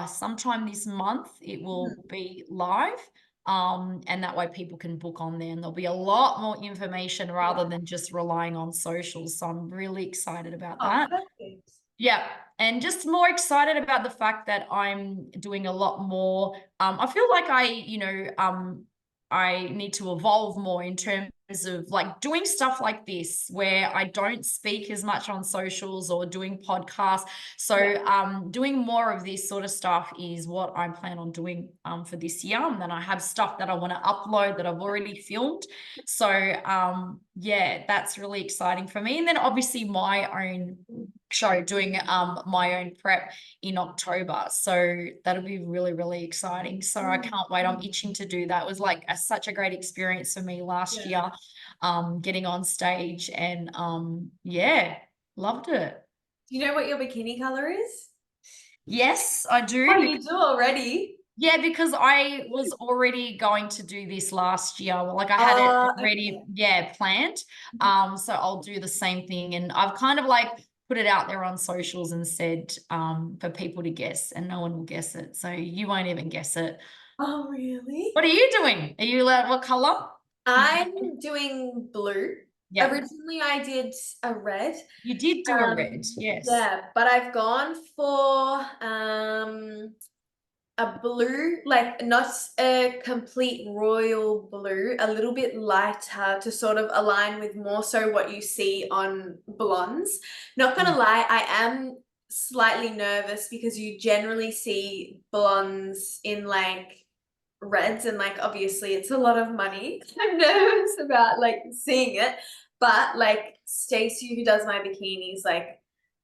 sometime this month it will Mhm. be live. And that way people can book on there and there'll be a lot more information rather Yeah. than just relying on socials. So I'm really excited about Oh, that. perfect. Yeah, and just more excited about the fact that I'm doing a lot more. I feel like I need to evolve more in terms of like doing stuff like this where I don't speak as much on socials or doing podcasts. Yeah. So doing more of this sort of stuff is what I plan on doing for this year. And then I have stuff that I want to upload that I've already filmed. So yeah, that's really exciting for me. And then obviously my own show doing my own prep in October. So that'll be really, really exciting. So I can't wait. I'm itching to do that. It was like such a great experience for me last Yeah. year, getting on stage and yeah, loved it. Do you know what your bikini color is? Yes, I Oh, do. you do already? Yeah, because I was already going to do this last year. Like I had it Okay. already, yeah, planned. So I'll do the same thing. And I've kind of like put it out there on socials and said for people to guess, and no one will guess it. So you won't even guess it. Oh, really? What are you doing? Are you what color? Did you I'm doing blue. Yeah. Originally, I did a red. You did do a red, yes. Yeah, but I've gone for a blue, like not a complete royal blue, a little bit lighter to sort of align with more so what you see on blondes. Not gonna Mm. lie, I am slightly nervous because you generally see blondes in like reds, and like obviously it's a lot of money. I'm nervous about like seeing it, but like Stacey, who does my bikinis, like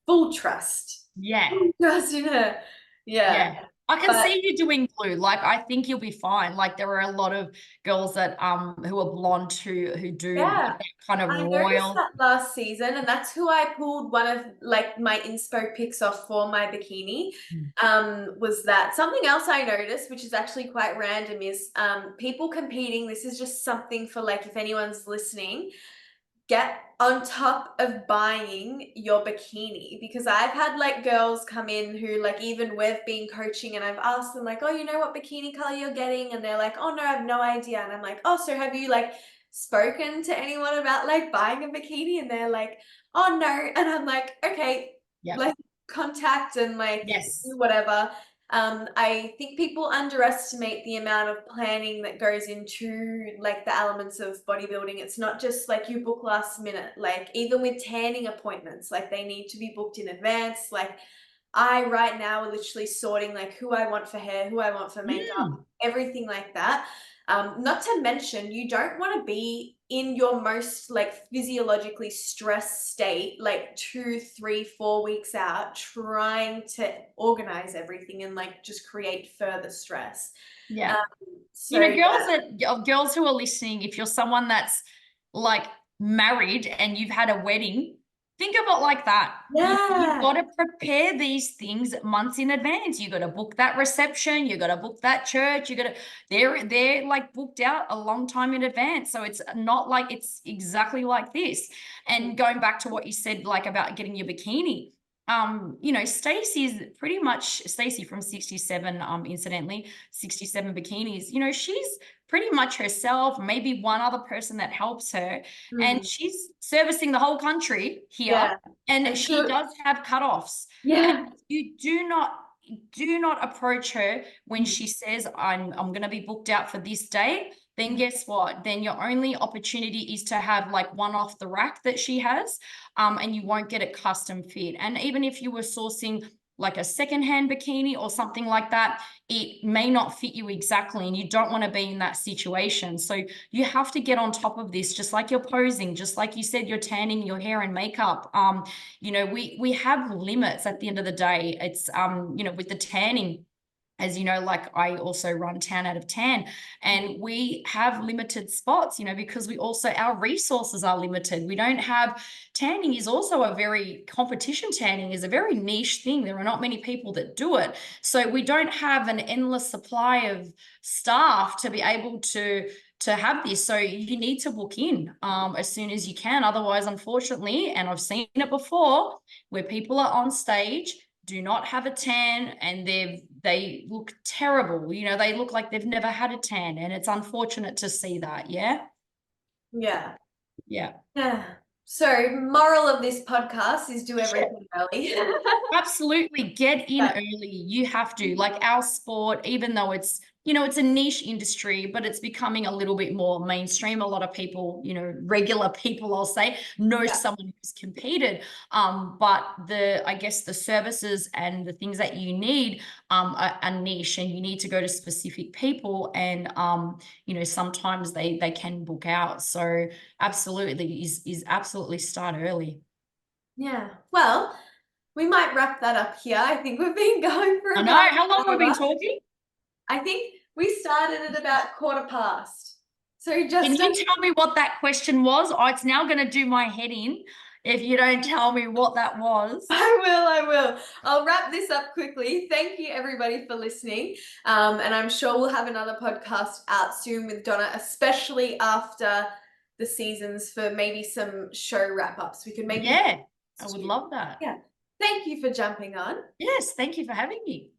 full trust. Yeah. Full trust in her. Yeah. Yeah. I can But see you doing blue. Like I think you'll be fine. Like there are a lot of girls that who are blonde who do yeah, like that kind of I noticed royal. that last season, and that's who I pulled one of like my inspo pics off for my bikini. Mm. Was that something else I noticed, which is actually quite random, is people competing. This is just something for like if anyone's listening, get on top of buying your bikini, because I've had like girls come in who like, even we've been coaching and I've asked them like, oh, you know what bikini color you're getting? And they're like, oh no, I have no idea. And I'm like, oh, so have you like spoken to anyone about like buying a bikini? And they're like, oh no. And I'm like, okay, Yeah. like contact and like Yes. do whatever. I think people underestimate the amount of planning that goes into like the elements of bodybuilding. It's not just like you book last minute, like even with tanning appointments, like they need to be booked in advance. Like I right now are literally sorting like who I want for hair, who I want for makeup, Mm. everything like that. Not to mention, you don't want to be in your most like physiologically stressed state, like 2, 3, 4 weeks out, trying to organize everything and like just create further stress. Yeah. Um, You so know, yeah, girls who are listening, if you're someone that's like married and you've had a wedding, think of it like that. You've got yeah, to prepare these things months in advance. You got to book that reception. You got to book that church. You got to, they're like booked out a long time in advance. So it's not like it's exactly like this. And going back to what you said, like about getting your bikini, you know, Stacey's pretty much Stacey from 67, incidentally, 67 bikinis. You know, she's pretty much herself, maybe one other person that helps her, and mhm, she's servicing the whole country here, yeah, and and she to does have cutoffs. And yeah, you do not approach her when she says, I'm going to be booked out for this day. Then guess what? Then your only opportunity is to have like one off the rack that she has, and you won't get it custom fit. And even if you were sourcing like a secondhand bikini or something like that, it may not fit you exactly, and you don't want to be in that situation. So you have to get on top of this, just like you're posing, just like you said, you're tanning your hair and makeup. You know, we have limits at the end of the day. It's you know, with the tanning, as you know, like I also run 10 out of 10, and we have limited spots, you know, because we also, our resources are limited. We don't have, tanning is also a very, competition tanning is a very niche thing. There are not many people that do it. So we don't have an endless supply of staff to be able to have this. So you need to book in as soon as you can. Otherwise, unfortunately, and I've seen it before, where people are on stage, do not have a tan, and they look terrible. You know, they look like they've never had a tan, and it's unfortunate to see that. Yeah. yeah, Yeah. yeah. So moral of this podcast is do Yeah. everything early. Absolutely. Get in Yeah, early. You have to. Like our sport, even though it's, you know, it's a niche industry, but it's becoming a little bit more mainstream. A lot of people, you know, regular people, I'll say, know yeah, someone who's competed. But I guess the services and the things that you need are niche, and you need to go to specific people. And you know, sometimes they can book out. So absolutely is absolutely start early. yeah. Well, we might wrap that up here. I think we've been going for I know. about How long an have we been hour. talking? I think we started at about 1/4 past. So Can just you tell me what that question was? Oh, it's now going to do my head in if you don't tell me what that was. I will. I'll wrap this up quickly. Thank you everybody for listening. And I'm sure we'll have another podcast out soon with Donna, especially after the seasons, for maybe some show wrap-ups. We could maybe Yeah, I would love that. yeah. Thank you for jumping on. Yes, thank you for having me.